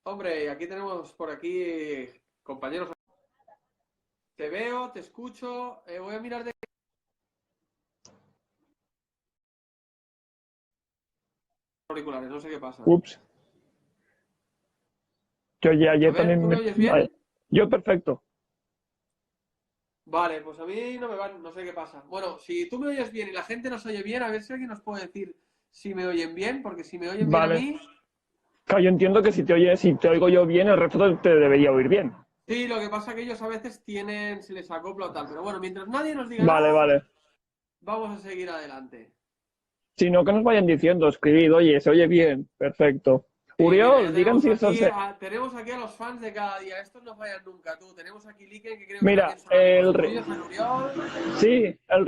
Hombre, aquí tenemos por aquí compañeros. Te veo, te escucho. Voy a mirar de auriculares, no sé qué pasa. Ups, yo ya A ayer ver, también ¿tú me oyes bien? Yo perfecto. Vale, pues a mí no me van, no sé qué pasa. Bueno, si tú me oyes bien y la gente nos oye bien, a ver si alguien nos puede decir si me oyen bien, porque si me oyen bien a Vale. mí, Claro, yo entiendo que si te oigo yo bien, el resto te debería oír bien. sí, lo que pasa es que ellos a veces tienen, se les acopla o tal. Pero bueno, mientras nadie nos diga Vale, nada, vale. vamos a seguir adelante. Si no, que nos vayan diciendo, escribid, oye, se oye bien, perfecto. Sí, mira, ya Uriol, digan si eso se... tenemos aquí a los fans de cada día. Estos no fallan nunca, tú. Tenemos aquí Liken, que creo que Mira, también son amigos tuyos, San Uriol. Sí, el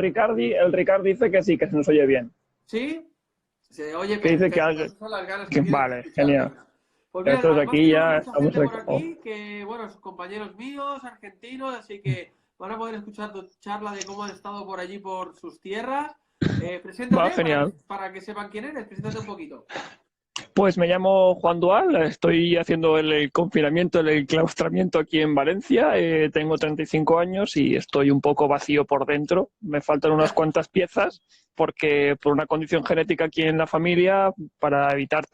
Ricard dice que sí, que se nos oye bien. ¿Sí? Se oye Que dice que... perfecto. Esas son las ganas que tienen de Vale, escuchar, genial. venga. Pues mira, Entonces además aquí tenemos ya mucha estamos gente de... por oh, aquí que, bueno, son compañeros míos, argentinos, así que van a poder escuchar tu charla de cómo han estado por allí, por sus tierras. va, Preséntate genial. para que sepan quién eres, preséntate un poquito. Pues me llamo Juan Dual, estoy haciendo el confinamiento, el enclaustramiento aquí en Valencia. Tengo 35 años y estoy un poco vacío por dentro. Me faltan unas cuantas piezas porque por una condición genética aquí en la familia, para evitar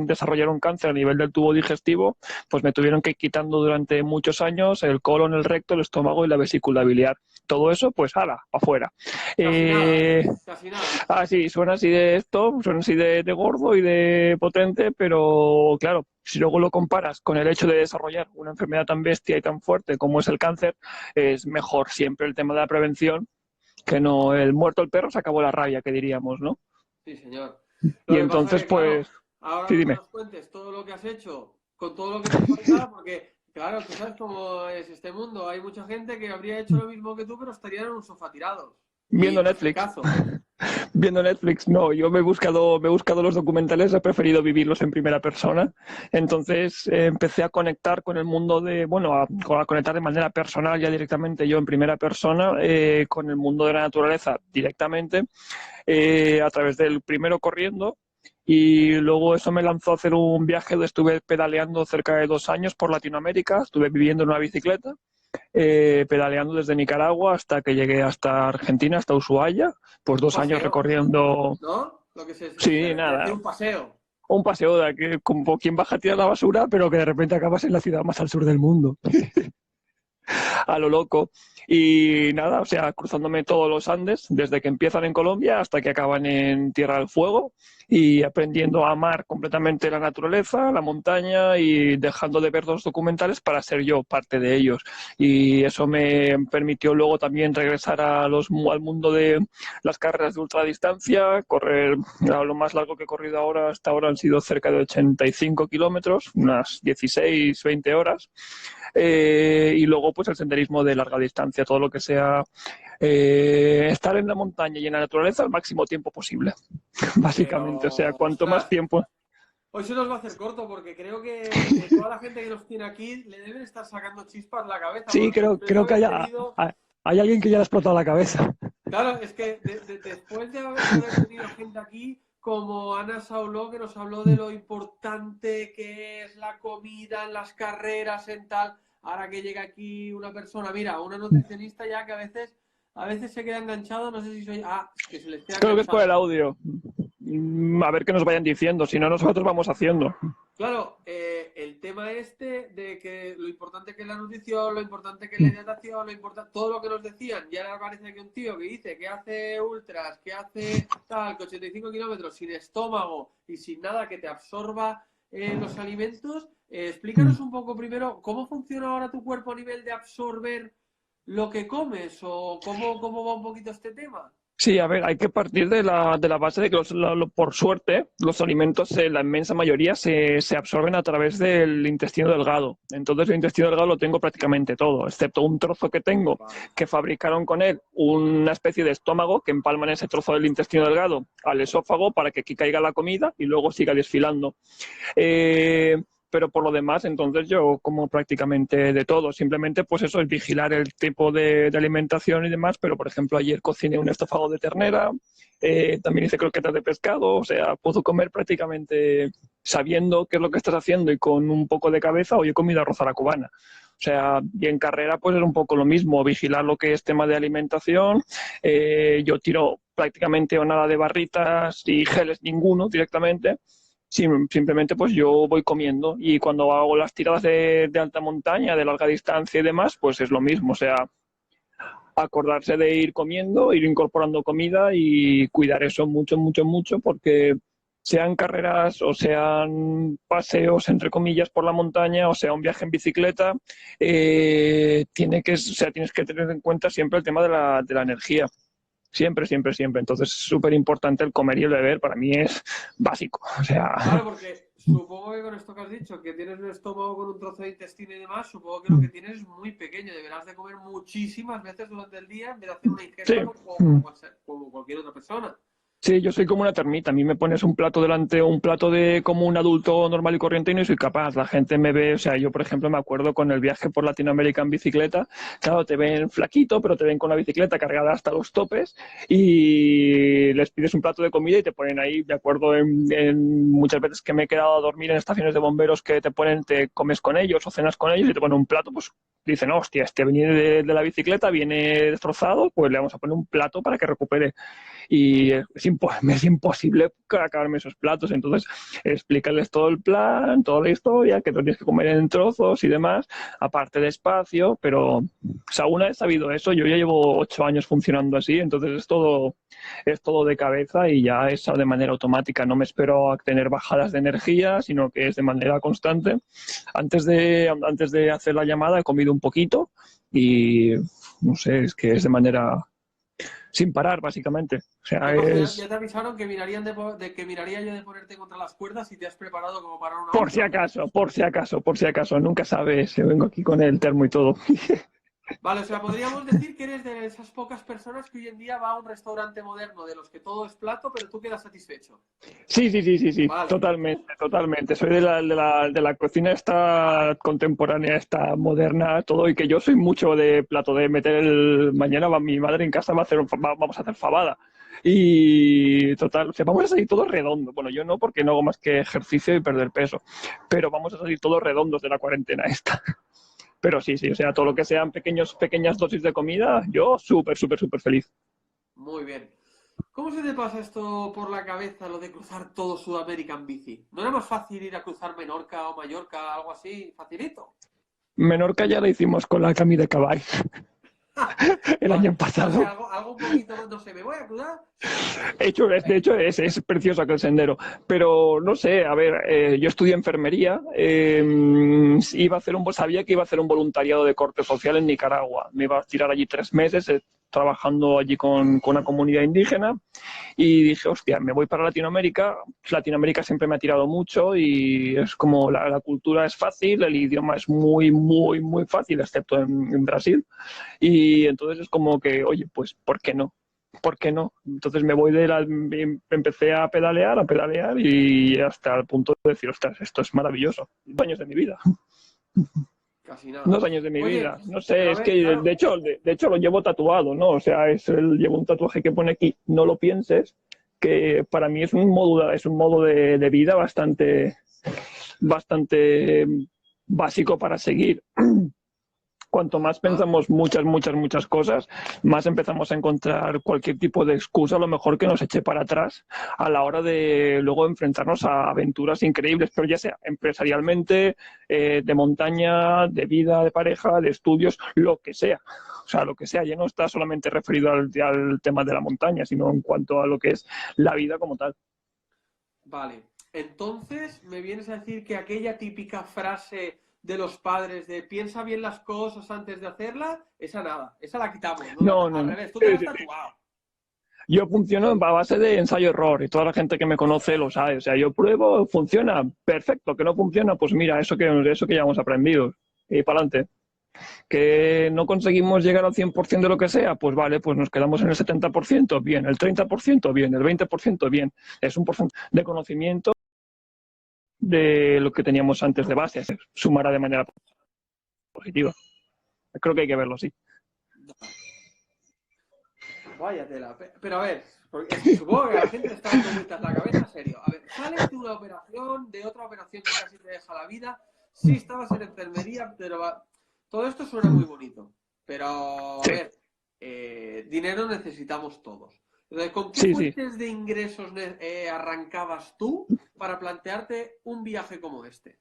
desarrollar un cáncer a nivel del tubo digestivo, pues me tuvieron que ir quitando durante muchos años el colon, el recto, el estómago y la vesícula biliar. Todo eso, pues, hala, afuera. Casi nada, Eh, casi nada. Sí, suena así de esto, suena así de gordo y de potente, pero claro, si luego lo comparas con el hecho de desarrollar una enfermedad tan bestia y tan fuerte como es el cáncer, es mejor siempre el tema de la prevención que no el muerto el perro se acabó la rabia, que diríamos, ¿no? Sí, señor. Lo Y que pasa entonces, que, claro, pues, ahora sí, cuando dime. nos cuentes todo lo que has hecho, con todo lo que te falta, porque, claro, tú sabes cómo es este mundo. Hay mucha gente que habría hecho lo mismo que tú, pero estarían en un sofá tirados. Y Viendo no es el Netflix. caso. Viendo Netflix, no, yo me he buscado los documentales, he preferido vivirlos en primera persona. Entonces empecé a conectar con el mundo a conectar de manera personal ya directamente yo en primera persona con el mundo de la naturaleza directamente a través del primero corriendo y luego eso me lanzó a hacer un viaje donde estuve pedaleando cerca de 2 años por Latinoamérica, estuve viviendo en una bicicleta pedaleando desde Nicaragua hasta que llegué hasta Argentina, hasta Ushuaia, pues Un 2 años paseo, recorriendo, ¿no? Lo que se sí, decir nada, un paseo. un paseo de aquí, como quien baja a tirar la basura, pero que de repente acabas en la ciudad más al sur del mundo, a lo loco. Y nada, o sea, cruzándome todos los Andes, desde que empiezan en Colombia hasta que acaban en Tierra del Fuego, y aprendiendo a amar completamente la naturaleza, la montaña y dejando de ver los documentales para ser yo parte de ellos. Y eso me permitió luego también regresar al mundo de las carreras de ultradistancia, correr lo más largo que he corrido ahora, hasta ahora han sido cerca de 85 kilómetros, unas 16, 20 horas. Y luego pues el senderismo de larga distancia, todo lo que sea estar en la montaña y en la naturaleza al máximo tiempo posible, básicamente. O sea, Pero, cuanto más ostras, tiempo... hoy se nos va a hacer corto porque creo que toda la gente que nos tiene aquí le deben estar sacando chispas la cabeza Sí, porque después de creo que haber tenido. hay alguien que ya le ha explotado la cabeza. Claro, es que después de haber tenido gente aquí como Ana Sauló, que nos habló de lo importante que es la comida en las carreras, en tal, ahora que llega aquí una persona, mira, una nutricionista ya que a veces se queda enganchado, no sé si soy, que se les queda Creo que es por el enganchado. audio. A ver qué nos vayan diciendo, si no nosotros vamos haciendo. Claro, el tema este de que lo importante que es la nutrición, lo importante que es la hidratación, todo lo que nos decían, y ahora aparece aquí un tío que dice que hace ultras, que hace tal, que 85 kilómetros sin estómago y sin nada que te absorba los alimentos. Explícanos un poco primero cómo funciona ahora tu cuerpo a nivel de absorber lo que comes o cómo va un poquito este tema. Sí, a ver, hay que partir de la base de que por suerte los alimentos, la inmensa mayoría, se absorben a través del intestino delgado. Entonces el intestino delgado lo tengo prácticamente todo, excepto un trozo que tengo Vale. que fabricaron con él una especie de estómago que empalman ese trozo del intestino delgado al esófago para que aquí caiga la comida y luego siga desfilando. Eh, pero por lo demás, entonces yo como prácticamente de todo. Simplemente, pues eso, es vigilar el tipo de alimentación y demás, pero por ejemplo, ayer cociné un estofado de ternera, también hice croquetas de pescado, o sea, puedo comer prácticamente sabiendo qué es lo que estás haciendo y con un poco de cabeza, o yo he comido arroz a la cubana. O sea, y en carrera pues es un poco lo mismo, vigilar lo que es tema de alimentación. Yo tiro prácticamente o nada de barritas y geles, ninguno directamente. Simplemente pues yo voy comiendo, y cuando hago las tiradas de alta montaña, de larga distancia y demás, pues es lo mismo. O sea, acordarse de ir comiendo, ir incorporando comida y cuidar eso mucho, mucho, mucho, porque sean carreras o sean paseos, entre comillas, por la montaña, o sea un viaje en bicicleta, o sea, tienes que tener en cuenta siempre el tema de la energía. Siempre, siempre, siempre. Entonces es súper importante el comer y el beber. Para mí es básico. O sea, Claro, porque supongo que con esto que has dicho, que tienes un estómago con un trozo de intestino y demás, supongo que lo que tienes es muy pequeño. Deberás de comer muchísimas veces durante el día en vez de hacer una sí. ingesta como cualquier otra persona. Sí, yo soy como una termita. A mí me pones un plato delante, un plato de como un adulto normal y corriente, y no soy capaz. La gente me ve, o sea, yo por ejemplo me acuerdo con el viaje por Latinoamérica en bicicleta. Claro, te ven flaquito, pero te ven con la bicicleta cargada hasta los topes, y les pides un plato de comida y te ponen ahí. Me acuerdo en muchas veces que me he quedado a dormir en estaciones de bomberos, que te ponen, te comes con ellos o cenas con ellos y te ponen un plato, pues dicen, hostia, este viene de la bicicleta, viene destrozado, pues le vamos a poner un plato para que recupere. Y me es imposible acabarme esos platos. Entonces, explícales todo el plan, toda la historia, que tú tienes que comer en trozos y demás, aparte de espacio. Pero, o sea, una vez sabido eso, yo ya llevo 8 años funcionando así, entonces es todo de cabeza y ya es de manera automática. No me espero a tener bajadas de energía, sino que es de manera constante. Antes de hacer la llamada he comido un poquito y, no sé, es que es de manera sin parar, básicamente. O sea, ¿Qué pasa? Ya es te avisaron que que miraría yo de ponerte contra las cuerdas y te has preparado como para una por si ultra, ¿o qué? acaso, por si acaso, por si acaso. Nunca sabes, yo vengo aquí con el termo y todo. Vale, o sea, podríamos decir que eres de esas pocas personas que hoy en día va a un restaurante moderno de los que todo es plato, pero tú quedas satisfecho. Sí, sí, sí, sí, sí, Vale. totalmente, totalmente. Soy de la cocina esta contemporánea, esta moderna, todo, y que yo soy mucho de plato, de meter Mañana va mi madre en casa, vamos a hacer fabada. Y total, o sea, vamos a salir todos redondos. Bueno, yo no, porque no hago más que ejercicio y perder peso, pero vamos a salir todos redondos de la cuarentena esta. Pero sí, sí, o sea, todo lo que sean pequeñas dosis de comida, yo súper, súper, súper feliz. Muy bien. ¿Cómo se te pasa esto por la cabeza, lo de cruzar todo Sudamérica en bici? ¿No era más fácil ir a cruzar Menorca o Mallorca, algo así, facilito? Menorca ya la hicimos con la Cami de Caball el Vale. año No sé, pasado. algo un poquito más, no sé, me voy a cruzar. De hecho es precioso aquel sendero, pero no sé, a ver, yo estudié enfermería, sabía que iba a hacer un voluntariado de corte social en Nicaragua. Me iba a tirar allí 3 meses, trabajando allí con una comunidad indígena, y dije, hostia, me voy para Latinoamérica. Latinoamérica siempre me ha tirado mucho, y es como la cultura es fácil, el idioma es muy, muy, muy fácil, excepto en Brasil. Y entonces es como que, oye, pues, ¿por qué no? ¿Por qué no? Entonces empecé a pedalear y hasta el punto de decir, ostras, esto es maravilloso. 2 años de mi vida. Casi nada. 2 años de mi Oye, vida. No sé, pero a es ver, que claro, de hecho lo llevo tatuado, ¿no? O sea, llevo un tatuaje que pone aquí, no lo pienses, que para mí es un modo de vida bastante, bastante básico para seguir. Cuanto más va- pensamos muchas, muchas, muchas cosas, más empezamos a encontrar cualquier tipo de excusa, a lo mejor que nos eche para atrás a la hora de luego enfrentarnos a aventuras increíbles, pero ya sea empresarialmente, de montaña, de vida, de pareja, de estudios, lo que sea. O sea, lo que sea, ya no está solamente referido al tema de la montaña, sino en cuanto a lo que es la vida como tal. vale. Entonces, me vienes a decir que aquella típica frase de los padres de piensa bien las cosas antes de hacerla, esa nada, esa la quitamos, ¿no? No, no, Al no. revés, tú te la has tatuado. Yo funciono a base de ensayo-error, y toda la gente que me conoce lo sabe. O sea, yo pruebo, funciona, perfecto. Que no funciona, pues mira, eso que ya hemos aprendido. Y para adelante. Que no conseguimos llegar al 100% de lo que sea, pues vale, pues nos quedamos en el 70%, bien, el 30%, bien, el 20%, bien. Es un porcentaje de conocimiento de lo que teníamos antes de base, sumará de manera positiva. Creo que hay que verlo así. Vaya tela. Pero a ver, porque es que supongo que a la gente le está dando vueltas la cabeza, serio. A ver, sales de una operación, de otra operación que casi te deja la vida. Sí, estabas en enfermería, pero todo esto suena muy bonito. Pero, a Sí, ver, dinero necesitamos todos. Entonces, ¿con qué sí, sí. fuentes de ingresos arrancabas tú para plantearte un viaje como este?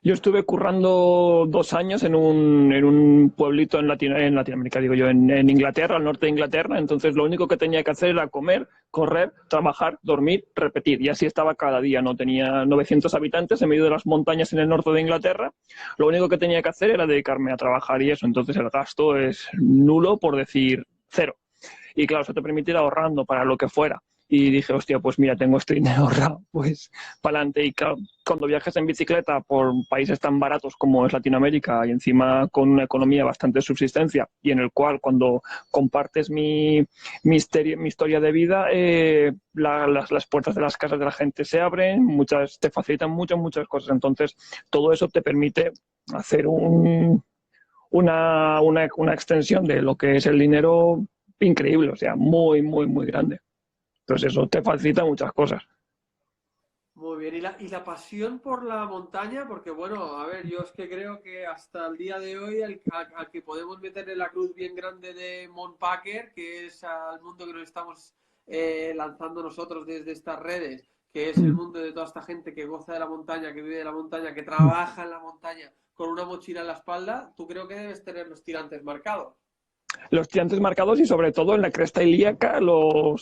Yo estuve currando 2 años en un pueblito en Latinoamérica, digo yo, en Inglaterra, al norte de Inglaterra. Entonces lo único que tenía que hacer era comer, correr, trabajar, dormir, repetir. Y así estaba cada día. No tenía 900 habitantes en medio de las montañas en el norte de Inglaterra. Lo único que tenía que hacer era dedicarme a trabajar y eso. Entonces el gasto es nulo, por decir cero. Y claro, eso te permite ir ahorrando para lo que fuera. Y dije, hostia, pues mira, tengo este dinero ahorrado, pues para adelante. Y claro, cuando viajes en bicicleta por países tan baratos como es Latinoamérica y encima con una economía bastante de subsistencia y en el cual cuando compartes mi historia de vida, las puertas de las casas de la gente se abren, te facilitan muchas cosas. Entonces, todo eso te permite hacer una extensión de lo que es el dinero increíble, o sea, muy grande. Entonces eso te facilita muchas cosas. Muy bien, y la pasión por la montaña, porque bueno, a ver, yo es que creo que hasta el día de hoy al que podemos meterle la cruz bien grande de Mont Packer, que es al mundo que nos estamos lanzando nosotros desde estas redes, que es el mundo de toda esta gente que goza de la montaña, que vive de la montaña, que trabaja en la montaña con una mochila en la espalda, tú creo que debes tener los tirantes marcados. Los tirantes marcados y sobre todo en la cresta ilíaca los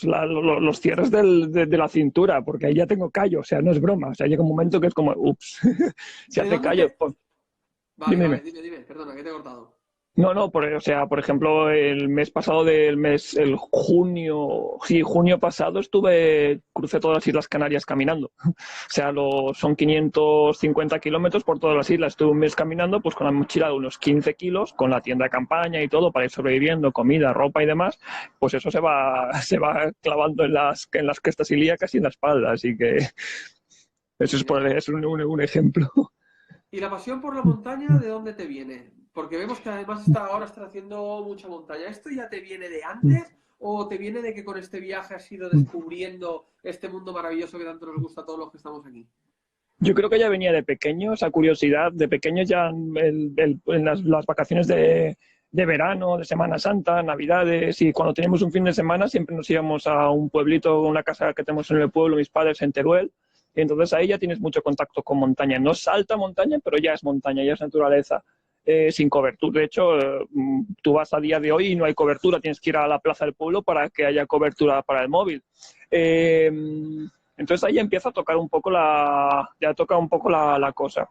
cierres de la cintura, porque ahí ya tengo callo, o sea, no es broma, o sea, llega un momento que es como, ups, se ¿De hace dónde callo. te...? Pues, Vale, dime, vale, dime. dime, perdona, que te he cortado. No, no, o sea, por ejemplo, el mes pasado el junio, sí, junio pasado crucé todas las Islas Canarias caminando. O sea, son 550 kilómetros por todas las islas. Estuve un mes caminando, pues con la mochila de unos 15 kilos, con la tienda de campaña y todo, para ir sobreviviendo, comida, ropa y demás. Pues eso se va clavando en las crestas ilíacas y en la espalda. Así que eso Muy bien. es un ejemplo. ¿Y la pasión por la montaña de dónde te viene? Porque vemos que además ahora estás haciendo mucha montaña. ¿Esto ya te viene de antes o te viene de que con este viaje has ido descubriendo este mundo maravilloso que tanto nos gusta a todos los que estamos aquí? Yo creo que ya venía de pequeño, esa curiosidad. De pequeño ya en las vacaciones de verano, de Semana Santa, Navidades, y cuando teníamos un fin de semana siempre nos íbamos a un pueblito, una casa que tenemos en el pueblo, mis padres, en Teruel. Y entonces ahí ya tienes mucho contacto con montaña. No es alta montaña, pero ya es montaña, ya es naturaleza. Sin cobertura. De hecho, tú vas a día de hoy y no hay cobertura. Tienes que ir a la plaza del pueblo para que haya cobertura para el móvil. Eh, entonces ahí empieza a tocar un poco ya toca un poco la cosa.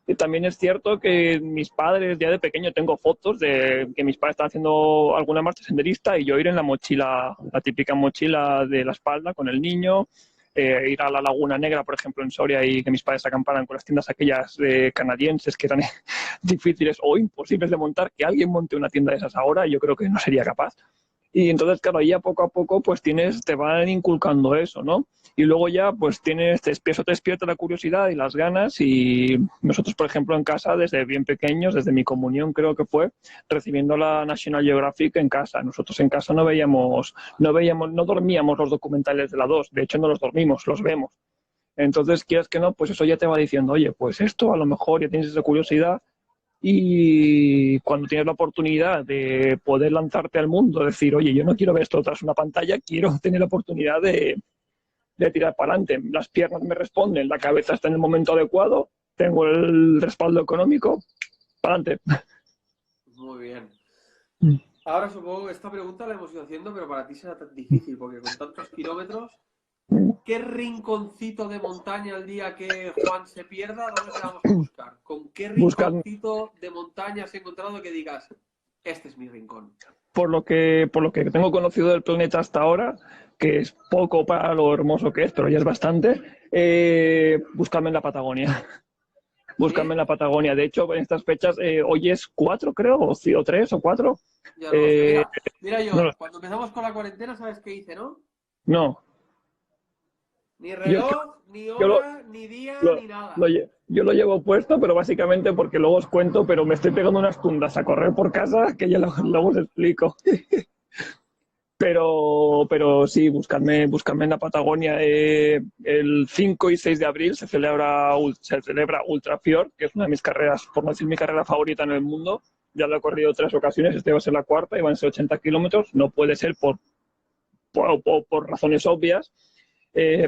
Y también es cierto que mis padres, ya de pequeño tengo fotos de que mis padres están haciendo alguna marcha senderista y yo ir en la mochila, la típica mochila de la espalda con el niño, ir a la Laguna Negra, por ejemplo, en Soria, y que mis padres acamparan con las tiendas aquellas canadienses que eran difíciles o imposibles de montar, que alguien monte una tienda de esas ahora, yo creo que no sería capaz. Y entonces, claro, ahí a poco, pues te van inculcando eso, ¿no? Y luego ya, pues eso te despierta la curiosidad y las ganas. Y nosotros, por ejemplo, en casa, desde bien pequeños, desde mi comunión creo que fue, recibiendo la National Geographic en casa. Nosotros en casa no dormíamos los documentales de la 2. De hecho no los dormimos, los vemos. Entonces, quieras que no, pues eso ya te va diciendo, oye, pues esto a lo mejor ya tienes esa curiosidad y cuando tienes la oportunidad de poder lanzarte al mundo, decir, oye, yo no quiero ver esto tras una pantalla, quiero tener la oportunidad de tirar para adelante. Las piernas me responden, la cabeza está en el momento adecuado, tengo el respaldo económico, para adelante. Muy bien. Ahora supongo que esta pregunta la hemos ido haciendo, pero para ti será tan difícil, porque con tantos kilómetros, ¿qué rinconcito de montaña el día que Juan se pierda, dónde te vamos a buscar? ¿Con qué Buscar, rinconcito de montaña has encontrado que digas, este es mi rincón? por lo que tengo conocido del planeta hasta ahora, que es poco para lo hermoso que es, pero ya es bastante, buscarme en la Patagonia. Buscarme en ¿Sí? la Patagonia. De hecho, en estas fechas, hoy es 4, creo, o 3 o 4. Ya no lo sé. Eh, Mira no, yo, cuando empezamos con la cuarentena, ¿sabes qué hice, no? no. Ni Yo es que reloj, ni yo lo, hora, ni día, lo- ni nada. yo lo llevo puesto, pero básicamente porque luego os cuento, pero me estoy pegando unas tundas a correr por casa que ya Ah, luego os vale. explico. Pero sí, buscarme en la Patagonia. El 5 y 6 de abril se celebra Ultra Fjord, que es una de mis carreras, por no decir mi carrera favorita en el mundo. Ya lo he corrido 3 ocasiones, esta va a ser la cuarta y van a ser 80 kilómetros. No puede ser por razones obvias,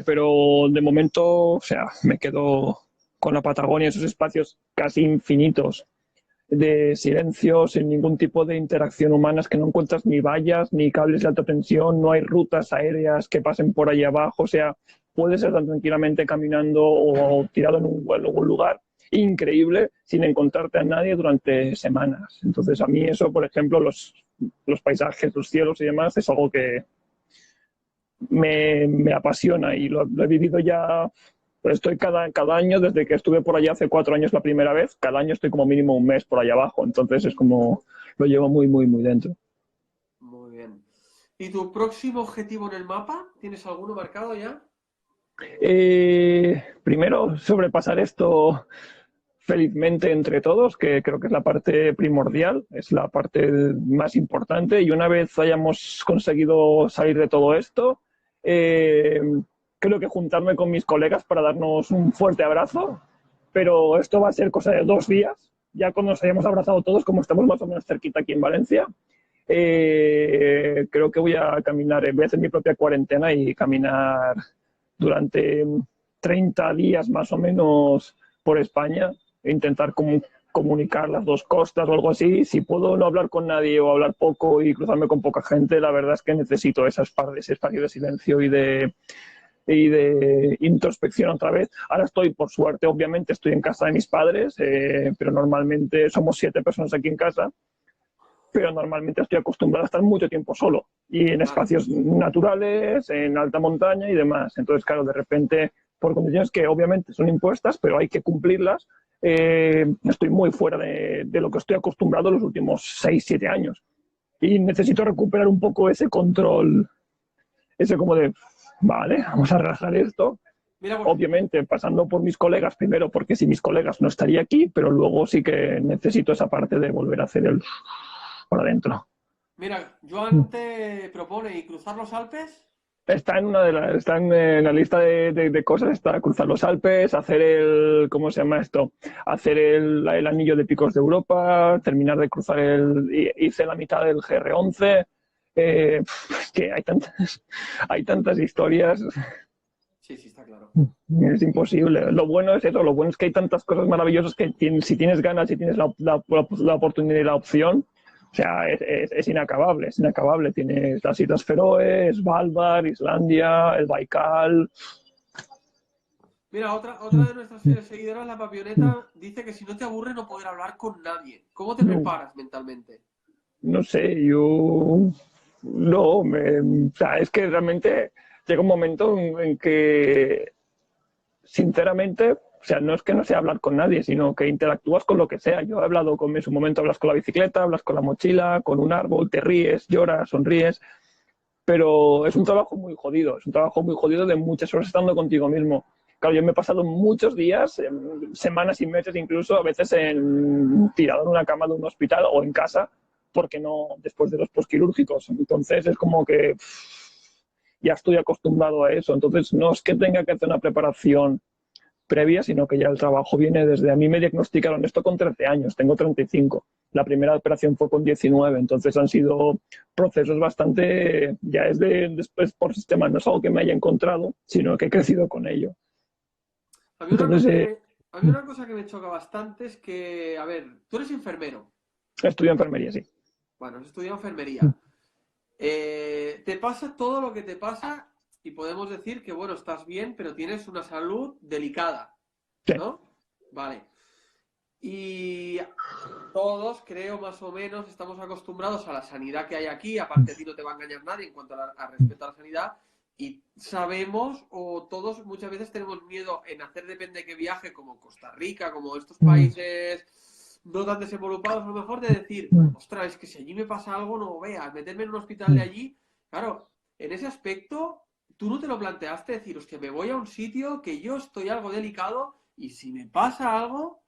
pero de momento, o sea, me quedo con la Patagonia, esos espacios casi infinitos de silencio, sin ningún tipo de interacción humana, es que no encuentras ni vallas, ni cables de alta tensión, no hay rutas aéreas que pasen por ahí abajo, o sea, puedes estar tranquilamente caminando o tirado en algún lugar increíble sin encontrarte a nadie durante semanas. Entonces, a mí eso, por ejemplo, los paisajes, los cielos y demás, es algo que me apasiona y lo he vivido ya. Pues estoy cada año, desde que estuve por allá hace 4 años la primera vez, cada año estoy como mínimo un mes por allá abajo, entonces es como lo llevo muy, muy, muy dentro. Muy bien. ¿Y tu próximo objetivo en el mapa? ¿Tienes alguno marcado ya? Primero, sobrepasar esto felizmente entre todos, que creo que es la parte primordial, es la parte más importante, y una vez hayamos conseguido salir de todo esto, eh, creo que juntarme con mis colegas para darnos un fuerte abrazo, pero esto va a ser cosa de 2 días, ya cuando nos hayamos abrazado todos, como estamos más o menos cerquita aquí en Valencia. Creo que voy a caminar, voy a hacer mi propia cuarentena y caminar durante 30 días más o menos por España e intentar comunicar las dos costas o algo así. Si puedo no hablar con nadie o hablar poco y cruzarme con poca gente, la verdad es que necesito ese espacio de silencio y de introspección otra vez. Ahora estoy, por suerte, obviamente, estoy en casa de mis padres, pero normalmente somos 7 personas aquí en casa, pero normalmente estoy acostumbrado a estar mucho tiempo solo y en Claro. espacios naturales, en alta montaña y demás. Entonces, claro, de repente, por condiciones que obviamente son impuestas, pero hay que cumplirlas, estoy muy fuera de lo que estoy acostumbrado los últimos 6, 7 años. Y necesito recuperar un poco ese control, ese como de, vale, vamos a relajar esto. Mira, pues, Obviamente, pasando por mis colegas primero, porque sin mis colegas no estaría aquí, pero luego sí que necesito esa parte de volver a hacer el por adentro. mira, Joan te propone y cruzar los Alpes. Está en la lista de cosas, está cruzar los Alpes, hacer ¿cómo se llama esto? Hacer el anillo de picos de Europa, terminar de cruzar hice la mitad del GR11. Es que hay tantas historias, Sí, sí, está claro. es imposible. Lo bueno es eso, lo bueno es que hay tantas cosas maravillosas que si tienes ganas, si tienes la oportunidad y la opción, o sea, es inacabable, es inacabable. Tienes las Islas Feroe, Svalbard, Islandia, el Baikal. Mira, otra de nuestras seguidoras, la Papioneta, dice que si no te aburre no poder hablar con nadie. ¿Cómo te No, preparas mentalmente? no sé, yo no, o sea, es que realmente llega un momento en que, sinceramente, o sea, no es que no sé hablar con nadie, sino que interactúas con lo que sea. Yo he hablado en su momento, hablas con la bicicleta, hablas con la mochila, con un árbol, te ríes, lloras, sonríes, pero es un trabajo muy jodido, es un trabajo muy jodido de muchas horas estando contigo mismo. Claro, yo me he pasado muchos días, semanas y meses incluso, a veces tirado en una cama de un hospital o en casa, porque no, después de los posquirúrgicos. Entonces es como que ya estoy acostumbrado a eso. Entonces no es que tenga que hacer una preparación previa, sino que ya el trabajo viene desde... A mí me diagnosticaron esto con 13 años, tengo 35. La primera operación fue con 19, entonces han sido procesos bastante... Ya es después por sistema, no es algo que me haya encontrado, sino que he crecido con ello. A mí una Entonces, cosa que me, a mí una cosa que me choca bastante es que, a ver, tú eres enfermero. estudio enfermería, sí. Bueno, has estudiado enfermería. Te pasa todo lo que te pasa y podemos decir que, bueno, estás bien, pero tienes una salud delicada, Sí. ¿no? Vale. Y todos, creo, más o menos, estamos acostumbrados a la sanidad que hay aquí. Aparte, a ti no te va a engañar nadie en cuanto a respeto a la sanidad. Y sabemos, o todos muchas veces tenemos miedo en hacer depende de qué viaje, como Costa Rica, como estos países no tan desenvolupados, a lo mejor, de decir, ostras, es que si allí me pasa algo, no veas, meterme en un hospital de allí. Claro, en ese aspecto, tú no te lo planteaste decir, hostia, me voy a un sitio que yo estoy algo delicado y si me pasa algo,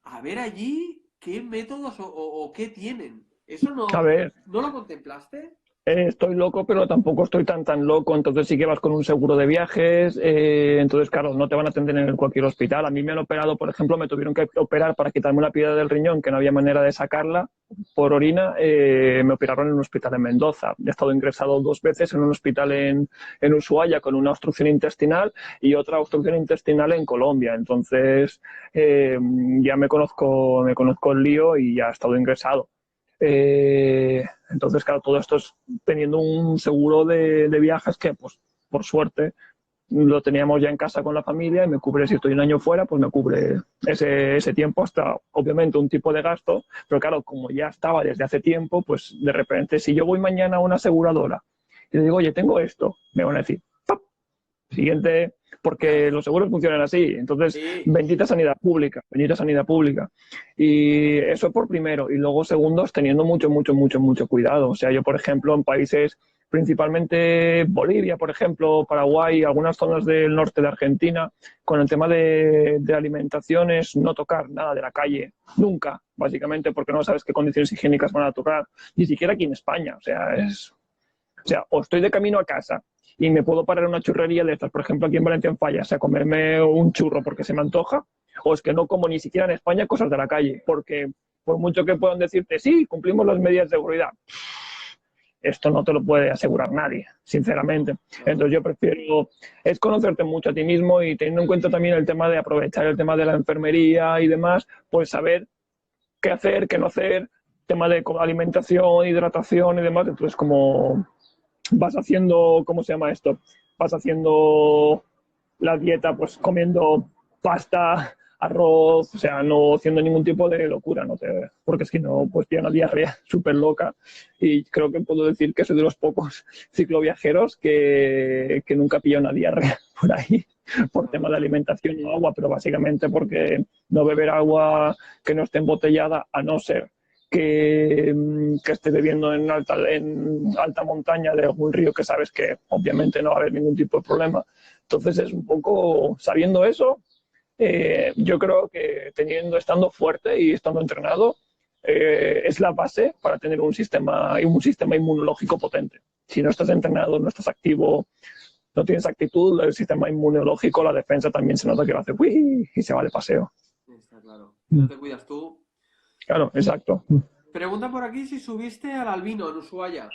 a ver allí qué métodos o qué tienen. ¿Eso A ver, no lo contemplaste? estoy loco, pero tampoco estoy tan loco. Entonces sí que vas con un seguro de viajes. Entonces, claro, no te van a atender en cualquier hospital. A mí me han operado, por ejemplo, me tuvieron que operar para quitarme una piedra del riñón, que no había manera de sacarla por orina. Me operaron en un hospital en Mendoza. He estado ingresado 2 veces en un hospital en Ushuaia con una obstrucción intestinal y otra obstrucción intestinal en Colombia. Entonces, ya me conozco el lío y ya he estado ingresado. Entonces, claro, todo esto es teniendo un seguro de viajes que, pues, por suerte, lo teníamos ya en casa con la familia y me cubre, si estoy un año fuera, pues me cubre ese tiempo hasta, obviamente, un tipo de gasto, pero claro, como ya estaba desde hace tiempo, pues de repente, si yo voy mañana a una aseguradora y le digo, oye, tengo esto, me van a decir, ¡pap! Siguiente, porque Ya. los seguros funcionan así. Entonces, Sí, bendita sanidad pública, bendita sanidad pública. Y eso por primero. Y luego, segundo, teniendo mucho cuidado. O sea, yo, por ejemplo, en países, principalmente Bolivia, por ejemplo, Paraguay, algunas zonas del norte de Argentina, con el tema de alimentación es no tocar nada de la calle, nunca, básicamente, porque no sabes qué condiciones higiénicas van a tocar, ni siquiera aquí en España. O estoy de camino a casa y me puedo parar en una churrería de estas, por ejemplo, aquí en Valencia en Fallas, a comerme un churro porque se me antoja, o es que no como ni siquiera en España cosas de la calle, porque por mucho que puedan decirte, sí, cumplimos las medidas de seguridad, esto no te lo puede asegurar nadie, sinceramente. no. Entonces yo prefiero, es conocerte mucho a ti mismo y teniendo en cuenta también el tema de aprovechar el tema de la enfermería y demás, pues saber qué hacer, qué no hacer, tema de alimentación, hidratación y demás, entonces como vas haciendo, ¿cómo se llama esto? Vas haciendo la dieta, pues comiendo pasta, arroz, o sea, no haciendo ningún tipo de locura, porque es que no, pues tiene una diarrea súper loca y creo que puedo decir que soy de los pocos cicloviajeros que nunca pilla una diarrea por ahí, por tema de alimentación o agua, pero básicamente porque no beber agua que no esté embotellada, a no ser que esté bebiendo en alta montaña de algún río que sabes que obviamente no va a haber ningún tipo de problema. Entonces es un poco, sabiendo eso, yo creo que estando fuerte y estando entrenado, es la base para tener un sistema inmunológico potente. Si no estás entrenado, no estás activo, no tienes actitud, el sistema inmunológico, la defensa también se nota que va a hacer ¡uy! Y se va de paseo. Está claro. Si no te cuidas tú. Claro, exacto. Pregunta por aquí si subiste al Albino en Ushuaia.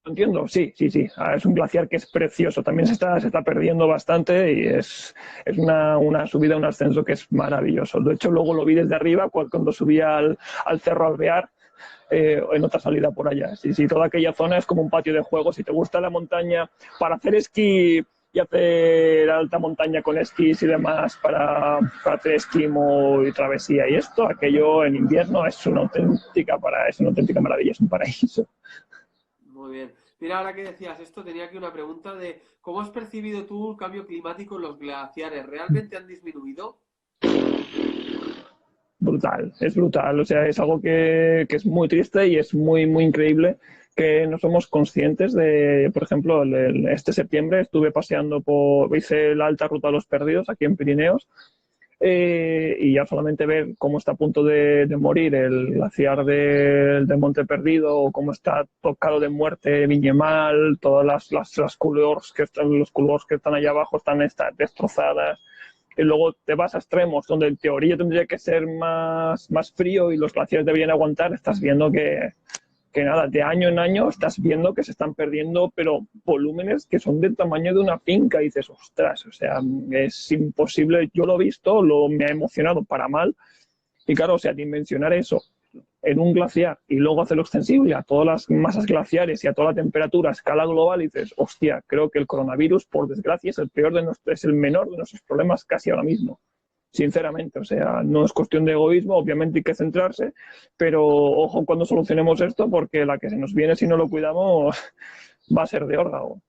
Entiendo, sí, sí, sí. Es un glaciar que es precioso. También se está perdiendo bastante y es una subida, un ascenso que es maravilloso. De hecho, luego lo vi desde arriba cuando subí al Cerro Alvear, en otra salida por allá. Sí, sí, toda aquella zona es como un patio de juegos. Si te gusta la montaña para hacer esquí y hacer alta montaña con esquís y demás para hacer esquimo y travesía y esto, aquello en invierno es una auténtica maravilla, es un paraíso. Muy bien. Mira, ahora que decías esto, tenía aquí una pregunta de ¿cómo has percibido tú el cambio climático en los glaciares? ¿Realmente han disminuido? Brutal, es brutal. O sea, es algo que es muy triste y es muy increíble que no somos conscientes de, por ejemplo, este septiembre estuve paseando hice la alta ruta de los perdidos aquí en Pirineos, y ya solamente ver cómo está a punto de morir el glaciar de Monte Perdido o cómo está tocado de muerte Viñemal, todas las couleuvres los couleuvres que están allá abajo están destrozadas. Y luego te vas a extremos donde en teoría tendría que ser más frío y los glaciares deberían aguantar, estás viendo que nada, de año en año estás viendo que se están perdiendo, pero volúmenes que son del tamaño de una finca y dices, ostras, o sea, es imposible, yo lo he visto, me ha emocionado para mal, y claro, o sea, dimensionar eso en un glaciar y luego hacerlo extensible a todas las masas glaciares y a toda la temperatura a escala global y dices, hostia, creo que el coronavirus, por desgracia, es el menor de nuestros problemas casi ahora mismo. Sinceramente, o sea, no es cuestión de egoísmo, obviamente hay que centrarse, pero ojo cuando solucionemos esto porque la que se nos viene si no lo cuidamos va a ser de órdago.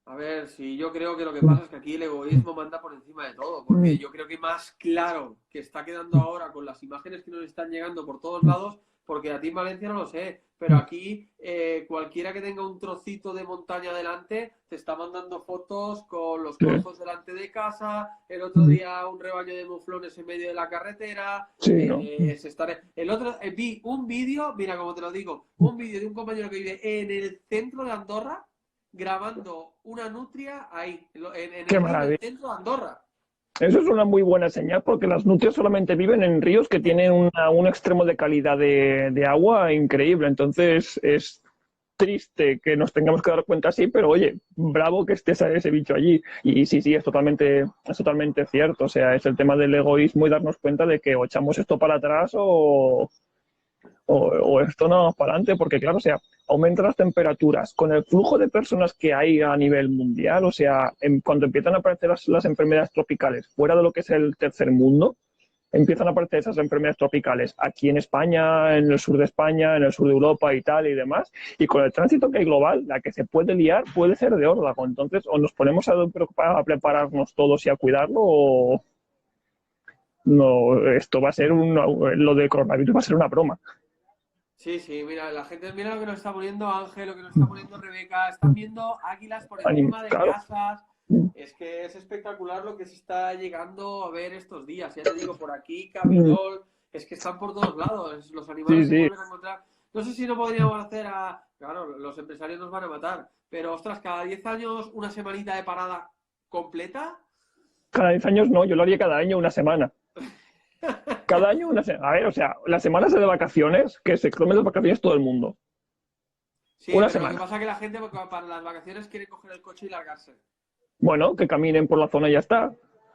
A ver, sí, yo creo que lo que pasa es que aquí el egoísmo manda por encima de todo, porque yo creo que más claro que está quedando ahora con las imágenes que nos están llegando por todos lados, porque a ti en Valencia no lo sé, pero aquí cualquiera que tenga un trocito de montaña delante te está mandando fotos con los Sí, corzos delante de casa, el otro día un rebaño de muflones en medio de la carretera, sí, ¿no? el otro vi un vídeo, mira como te lo digo, un vídeo de un compañero que vive en el centro de Andorra grabando una nutria ahí, en Qué el río del maravilla. centro de Andorra. Eso es una muy buena señal porque las nutrias solamente viven en ríos que tienen un extremo de calidad de agua increíble. Entonces es triste que nos tengamos que dar cuenta así, pero oye, bravo que esté ese bicho allí. Y sí, sí, es totalmente cierto. O sea, es el tema del egoísmo y darnos cuenta de que o echamos esto para atrás o esto no vamos para adelante, porque claro, o sea, aumentan las temperaturas con el flujo de personas que hay a nivel mundial, o sea, cuando empiezan a aparecer las enfermedades tropicales fuera de lo que es el tercer mundo, empiezan a aparecer esas enfermedades tropicales aquí en España, en el sur de España, en el sur de Europa, Italia y demás, y con el tránsito que hay global, la que se puede liar puede ser de órdago. Entonces, o nos ponemos a prepararnos todos y a cuidarlo, o no, esto va a ser lo de coronavirus va a ser una broma. Sí, sí, mira, la gente, mira lo que nos está poniendo Ángel, lo que nos está poniendo Rebeca, están viendo águilas por encima de Claro. casas. Es que es espectacular lo que se está llegando a ver estos días. Ya te digo, por aquí, Cabirol, es que están por todos lados, los animales Sí, se sí. vuelven a encontrar. No sé si no podríamos hacer Claro, los empresarios nos van a matar, pero ostras, cada 10 años una semanita de parada completa. Cada 10 años no, yo lo haría cada año una semana. Cada año una semana. A ver, o sea, las semanas de vacaciones, que se tomen las vacaciones todo el mundo. Sí, Una pero lo que semana. pasa es que la gente para las vacaciones quiere coger el coche y largarse. Bueno, que caminen por la zona y ya está.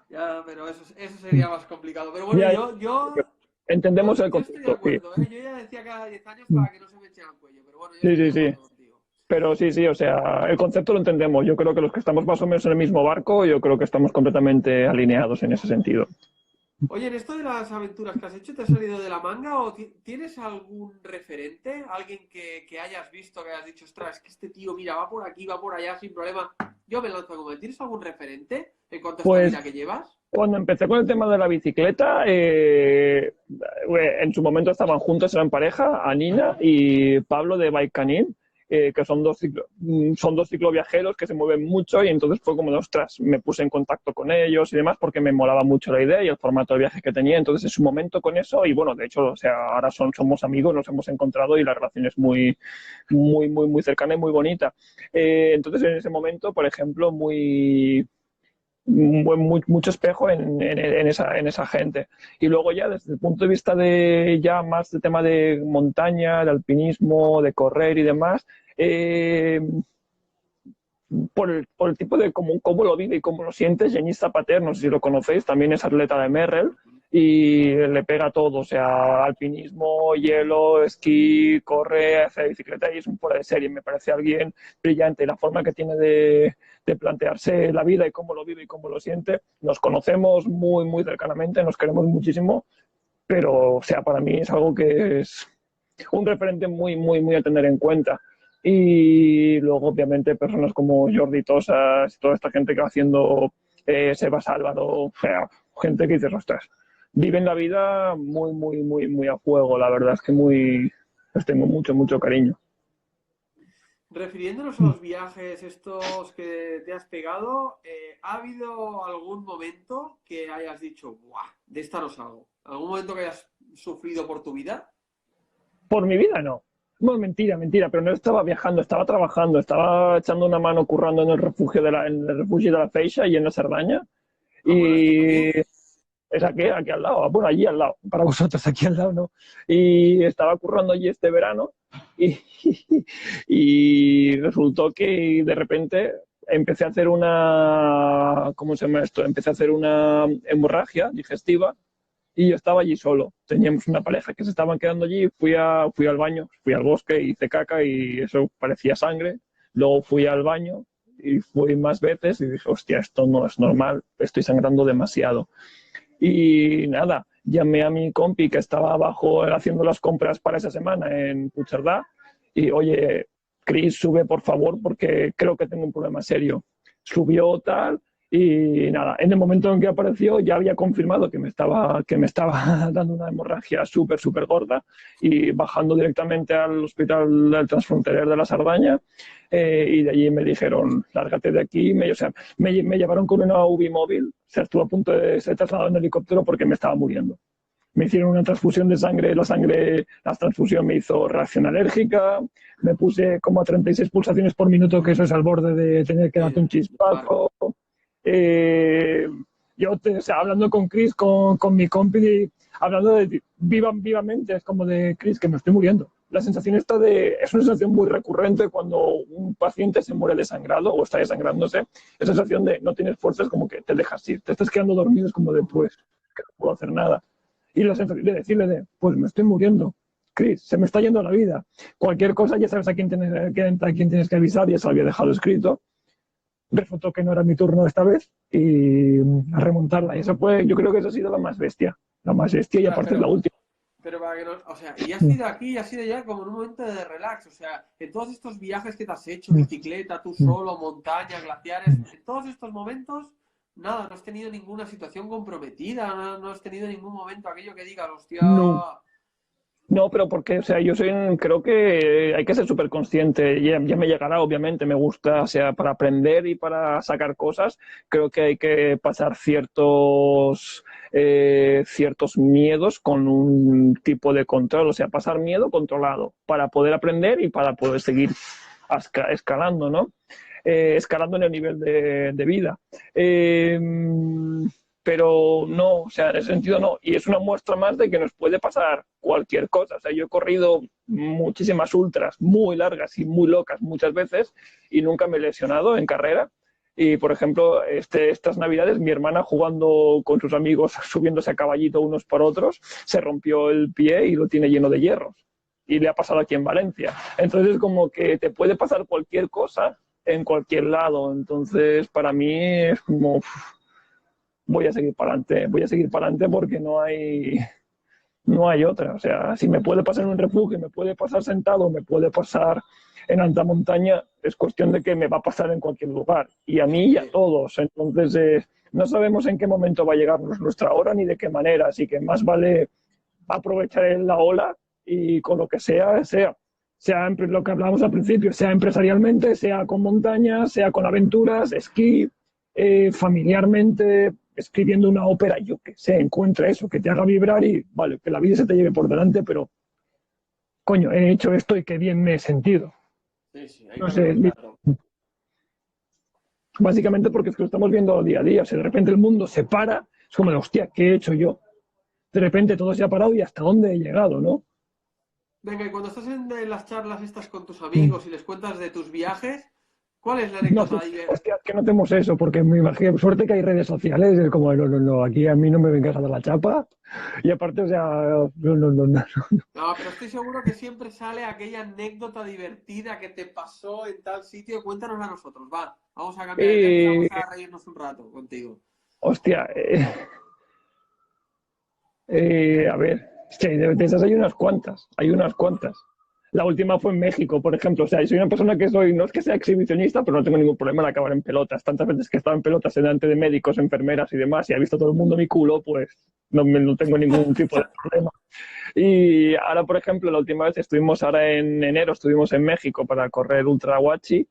Ya, pero eso sería más complicado. Pero bueno, Ya, entendemos el yo estoy de concepto, sí. acuerdo, ¿eh? Yo ya decía cada 10 años para que no se me echen al cuello, pero bueno, yo Sí, estoy de sí, sí. acuerdo contigo. Pero sí, sí, o sea, el concepto lo entendemos. Yo creo que los que estamos más o menos en el mismo barco, yo creo que estamos completamente alineados en ese sentido. Oye, en esto de las aventuras que has hecho, ¿te has salido de la manga o tienes algún referente? ¿Alguien que hayas visto, que hayas dicho, ostras, es que este tío, mira, va por aquí, va por allá sin problema? Yo me lanzo como él. ¿Tienes algún referente en cuanto a esta Pues vida que llevas? cuando empecé con el tema de la bicicleta, en su momento estaban juntos, eran pareja, Anina y Pablo de Bike Canin, que son dos cicloviajeros que se mueven mucho y entonces fue como, ostras, me puse en contacto con ellos y demás porque me molaba mucho la idea y el formato de viaje que tenía. Entonces, en su momento con eso, y bueno, de hecho, o sea, ahora somos amigos, nos hemos encontrado y la relación es muy, muy, muy, muy cercana y muy bonita. Entonces, en ese momento, por ejemplo, mucho espejo en esa gente. Y luego ya desde el punto de vista de ya más de tema de montaña, de alpinismo, de correr y demás, eh, por el tipo de cómo lo vive y cómo lo siente, Jenis Zapater, no sé si lo conocéis, también es atleta de Merrell y le pega todo, o sea, alpinismo, hielo, esquí, corre, hace bicicleta y es un fuera de serie. Me parece alguien brillante. La forma que tiene de plantearse la vida y cómo lo vive y cómo lo siente. Nos conocemos muy, muy cercanamente, nos queremos muchísimo, pero, o sea, para mí es algo que es un referente muy, muy, muy a tener en cuenta. Y luego, obviamente, personas como Jordi Tosas, toda esta gente que va haciendo Sebas Álvaro, o sea, gente que dice, ostras, viven la vida muy, muy, muy, muy a fuego. La verdad es que les tengo mucho, mucho cariño. Refiriéndonos a los viajes estos que te has pegado, ¿ha habido algún momento que hayas dicho, ¡buah! De esta no salgo? ¿Algún momento que hayas sufrido por tu vida? Por mi vida, no. No, mentira, mentira, pero no estaba viajando, estaba trabajando, estaba echando una mano currando en el refugio de la Feixa y en la Cerdaña. Ah, bueno, ¿esto dónde Y es? es aquí al lado, bueno, allí al lado, para vosotros aquí al lado, ¿no? Y estaba currando allí este verano y, y resultó que de repente empecé a hacer ¿cómo se llama esto? Empecé a hacer una hemorragia digestiva y yo estaba allí solo. Teníamos una pareja que se estaban quedando allí, fui al baño, fui al bosque, hice caca y eso parecía sangre. Luego fui al baño y fui más veces y dije, hostia, esto no es normal, estoy sangrando demasiado. Y nada, llamé a mi compi que estaba abajo haciendo las compras para esa semana en Puigcerdá y, oye, Chris, sube por favor porque creo que tengo un problema serio. subió tal, y nada, en el momento en que apareció ya había confirmado que me estaba dando una hemorragia súper, súper gorda, y bajando directamente al hospital del Transfronterer de la Sardaña, y de allí me dijeron, lárgate de aquí, o sea, me llevaron con una UBI móvil, o sea, estuve a punto de ser trasladado en helicóptero porque me estaba muriendo. Me hicieron una transfusión de sangre, la transfusión me hizo reacción alérgica, me puse como a 36 pulsaciones por minuto, que eso es al borde de tener que darte un chispazo. Eh, o sea, hablando con Chris, con mi compi, hablando de vivamente, es como de Chris, que me estoy muriendo. La sensación es una sensación muy recurrente cuando un paciente se muere desangrado o está desangrándose. La sensación de no tienes fuerzas, como que te dejas ir, te estás quedando dormido, es como de, pues, que no puedo hacer nada. Y la sensación de decirle pues me estoy muriendo, Chris, se me está yendo la vida. Cualquier cosa ya sabes a quién tienes que avisar, ya se lo había dejado escrito. Resultó que no era mi turno esta vez y a remontarla. Y eso fue, yo creo que esa ha sido la más bestia. La más bestia y Ostras, aparte es la última. pero para que no, o sea, y has sido aquí y has sido ya como en un momento de relax, o sea, en todos estos viajes que te has hecho, bicicleta, tú solo, montaña, glaciares, en todos estos momentos, nada, no has tenido ninguna situación comprometida, no has tenido ningún momento aquello que digas, hostia. No, no, pero porque, o sea, creo que hay que ser súper consciente, ya me llegará, obviamente, me gusta, o sea, para aprender y para sacar cosas, creo que hay que pasar ciertos miedos con un tipo de control, o sea, pasar miedo controlado para poder aprender y para poder seguir escalando, ¿no? Escalando en el nivel de vida. Pero no, o sea, en ese sentido no. Y es una muestra más de que nos puede pasar cualquier cosa. O sea, yo he corrido muchísimas ultras muy largas y muy locas muchas veces y nunca me he lesionado en carrera. Y, por ejemplo, estas Navidades, mi hermana jugando con sus amigos, subiéndose a caballito unos por otros, se rompió el pie y lo tiene lleno de hierros. Y le ha pasado aquí en Valencia. Entonces, como que te puede pasar cualquier cosa en cualquier lado. Entonces, para mí es como voy a seguir para adelante porque no hay otra. O sea, si me puede pasar en un refugio, me puede pasar sentado, me puede pasar en alta montaña, es cuestión de que me va a pasar en cualquier lugar. Y a mí y a todos. Entonces, no sabemos en qué momento va a llegar nuestra hora ni de qué manera. Así que más vale aprovechar la ola y con lo que sea lo que hablábamos al principio, sea empresarialmente, sea con montañas, sea con aventuras, esquí, familiarmente, escribiendo una ópera, yo que sé, encuentra eso, que te haga vibrar y, vale, que la vida se te lleve por delante, pero, coño, he hecho esto y qué bien me he sentido. Sí, hay No que sé, aprovecharlo. básicamente porque es que lo estamos viendo día a día, o sea, de repente el mundo se para, es como de, hostia, ¿qué he hecho yo? De repente todo se ha parado y hasta dónde he llegado, ¿no? Venga, y cuando estás en las charlas estas con tus amigos y les cuentas de tus viajes, ¿cuál es la No, anécdota ahí? hostia, que no hacemos eso, porque me imagino, suerte que hay redes sociales, es como, no, no, no, aquí a mí no me vengas a dar la chapa, y aparte, o sea, no, no, no, no. No, pero estoy seguro que siempre sale aquella anécdota divertida que te pasó en tal sitio. Cuéntanos a nosotros, va. Vamos a cambiar de tema y vamos Eh, a reírnos un rato contigo. hostia, a ver, es que de esas hay unas cuantas. La última fue en México, por ejemplo. O sea, soy una persona que no es que sea exhibicionista, pero no tengo ningún problema en acabar en pelotas. Tantas veces que he estado en pelotas delante de médicos, enfermeras y demás, y ha visto todo el mundo mi culo, pues no tengo ningún tipo de problema. Y ahora, por ejemplo, la última vez estuvimos ahora en enero, estuvimos en México para correr Ultra Huachi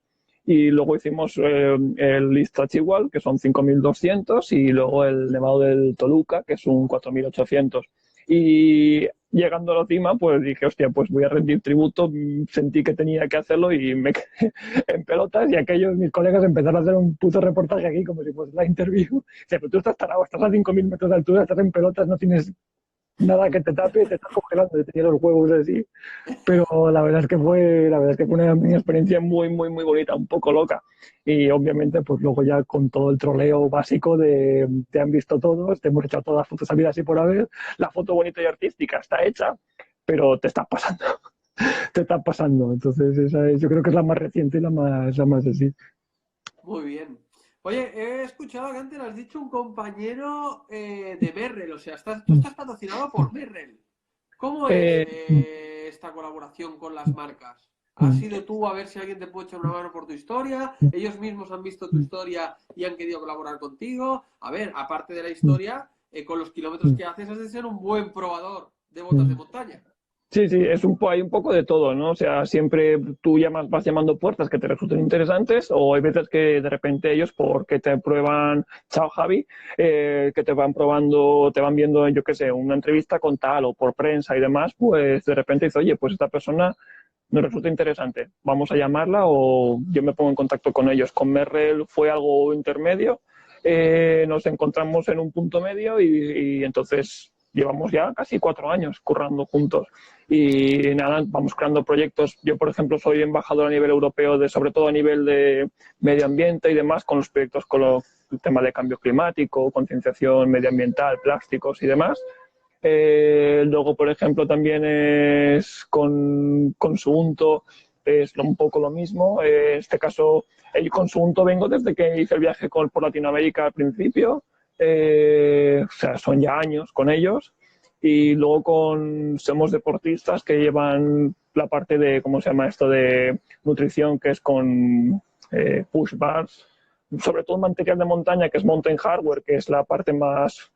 y luego hicimos el Iztaccíhuatl, que son 5.200 y luego el Nevado del Toluca, que es un 4.800. Y llegando a la cima, pues dije, hostia, pues voy a rendir tributo, sentí que tenía que hacerlo y me quedé en pelotas y aquellos, mis colegas empezaron a hacer un puto reportaje aquí como si fuese la interview. O sea, pero tú estás tarado, estás a 5.000 metros de altura, estás en pelotas, no tienes nada que te tape, te estás congelando, te tenía los huevos así, pero la verdad es que fue una experiencia muy, muy, muy bonita, un poco loca. Y obviamente, pues luego ya con todo el troleo básico de te han visto todos, te hemos echado todas las fotos habidas y por haber, la foto bonita y artística está hecha, pero te estás pasando, te estás pasando. Entonces, yo creo que es la más reciente y la más así. Muy bien. Oye, he escuchado que antes has dicho un compañero de Merrell, o sea, tú estás patrocinado por Merrell. ¿Cómo es Eh, esta colaboración con las marcas? has sido tú a ver si alguien te puede echar una mano por tu historia, ellos mismos han visto tu historia y han querido colaborar contigo. A ver, aparte de la historia, con los kilómetros que haces has de ser un buen probador de botas de montaña. Sí, sí, hay un poco de todo, ¿no? O sea, siempre tú vas llamando puertas que te resulten interesantes o hay veces que de repente ellos, porque te prueban, chao Javi, que te van probando, te van viendo, yo qué sé, una entrevista con tal o por prensa y demás, pues de repente dice, oye, pues esta persona nos resulta interesante, vamos a llamarla o yo me pongo en contacto con ellos. Con Merrell fue algo intermedio, nos encontramos en un punto medio y entonces llevamos ya casi 4 años currando juntos y nada, vamos creando proyectos. Yo, por ejemplo, soy embajador a nivel europeo, sobre todo a nivel de medio ambiente y demás, con los proyectos con el tema de cambio climático, concienciación medioambiental, plásticos y demás. Luego, por ejemplo, también es con Suunto, es un poco lo mismo. En este caso, con Suunto vengo desde que hice el viaje por Latinoamérica al principio. O sea, son ya años con ellos. Y luego somos deportistas que llevan la parte de, ¿cómo se llama esto? De nutrición, que es con push bars. Sobre todo material de montaña, que es mountain hardware, que es la parte más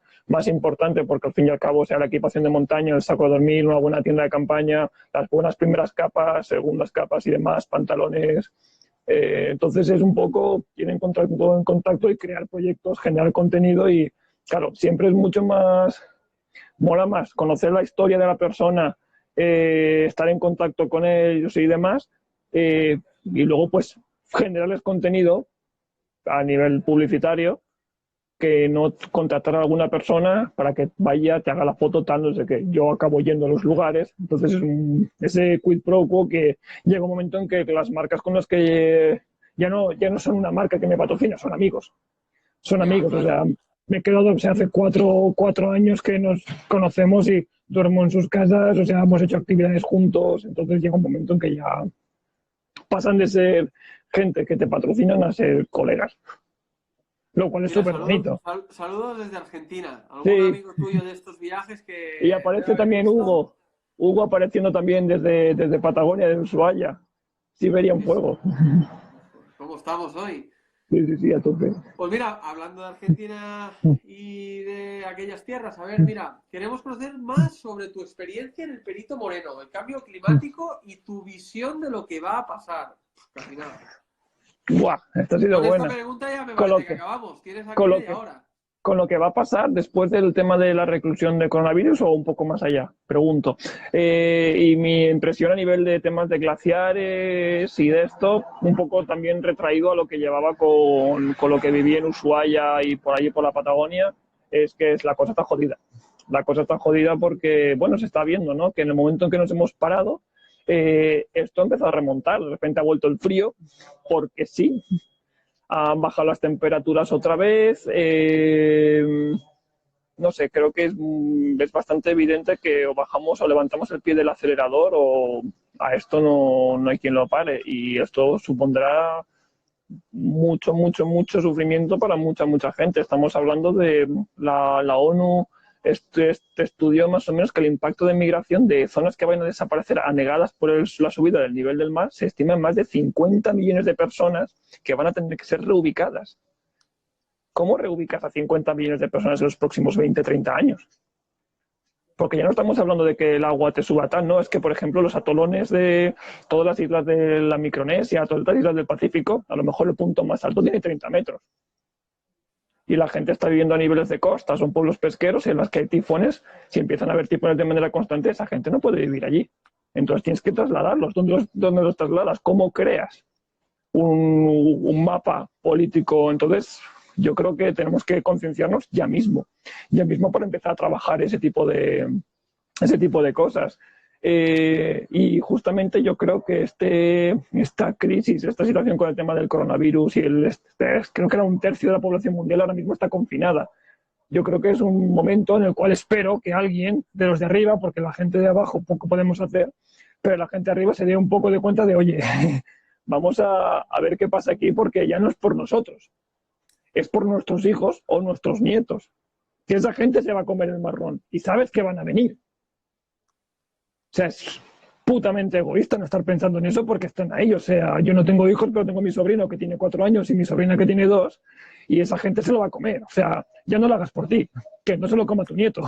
importante, porque al fin y al cabo, o sea, la equipación de montaña, el saco de dormir, una buena tienda de campaña, las buenas primeras capas, segundas capas y demás, pantalones. Entonces es un poco ir en contacto y crear proyectos, generar contenido y, claro, siempre es mucho más, mola más conocer la historia de la persona, estar en contacto con ellos y demás, y luego pues generarles contenido a nivel publicitario que no contratar a alguna persona para que vaya, te haga la foto, tal, no sé qué. Yo acabo yendo a los lugares, entonces es ese quid pro quo que llega un momento en que las marcas con las que ya no son una marca que me patrocina, son amigos. Son Ya, amigos, o claro. sea, me he quedado, o sea, hace cuatro años que nos conocemos y duermo en sus casas, o sea, hemos hecho actividades juntos, entonces llega un momento en que ya pasan de ser gente que te patrocinan a ser colegas, lo cual es Mira, súper bonito. saludos desde Argentina. ¿Algún Sí, amigo tuyo de estos viajes que y debe aparece haber también visto? Hugo apareciendo también desde Patagonia, de Ushuaia, Siberia en Sí, sí. fuego. ¿Cómo estamos hoy? Sí, sí, sí, a tope. Pues mira, hablando de Argentina y de aquellas tierras, a ver, mira, queremos conocer más sobre tu experiencia en el Perito Moreno, el cambio climático y tu visión de lo que va a pasar. Casi nada. Buah, esta ha sido Con esta buena. pregunta ya me Con lo parece que que, acabamos. Tienes aquí con lo media que, hora. con lo que va a pasar después del tema de la reclusión de coronavirus o un poco más allá, pregunto. Y mi impresión a nivel de temas de glaciares y de esto, un poco también retraído a lo que llevaba con lo que viví en Ushuaia y por allí por la Patagonia, es que la cosa está jodida. La cosa está jodida porque, bueno, se está viendo, ¿no? Que en el momento en que nos hemos parado, esto ha empezado a remontar. De repente ha vuelto el frío, porque sí, han bajado las temperaturas otra vez. No sé, creo que es bastante evidente que o bajamos o levantamos el pie del acelerador o a esto no hay quien lo pare. Y esto supondrá mucho, mucho, mucho sufrimiento para mucha gente. Estamos hablando de la ONU. Este estudio más o menos que el impacto de migración de zonas que van a desaparecer anegadas por la subida del nivel del mar se estima en más de 50 millones de personas que van a tener que ser reubicadas. ¿Cómo reubicas a 50 millones de personas en los próximos 20, 30 años? Porque ya no estamos hablando de que el agua te suba tal, no, es que, por ejemplo, los atolones de todas las islas de la Micronesia, todas las islas del Pacífico, a lo mejor el punto más alto tiene 30 metros. Y la gente está viviendo a niveles de costa, son pueblos pesqueros en los que hay tifones. Si empiezan a haber tifones de manera constante, esa gente no puede vivir allí. Entonces tienes que trasladarlos. ¿Dónde los trasladas? ¿Cómo creas un mapa político? Entonces, yo creo que tenemos que concienciarnos ya mismo para empezar a trabajar ese tipo de cosas. Y justamente yo creo que esta crisis, esta situación con el tema del coronavirus y creo que era 1/3 de la población mundial ahora mismo está confinada. Yo creo que es un momento en el cual espero que alguien de los de arriba, porque la gente de abajo poco podemos hacer, pero la gente de arriba se dé un poco de cuenta de, oye, vamos a ver qué pasa aquí, porque ya no es por nosotros, es por nuestros hijos o nuestros nietos, que esa gente se va a comer el marrón y sabes que van a venir. O sea, es putamente egoísta no estar pensando en eso porque están ahí. O sea, yo no tengo hijos, pero tengo a mi sobrino que tiene 4 años y mi sobrina que tiene 2, y esa gente se lo va a comer. O sea, ya no lo hagas por ti, que no se lo coma tu nieto.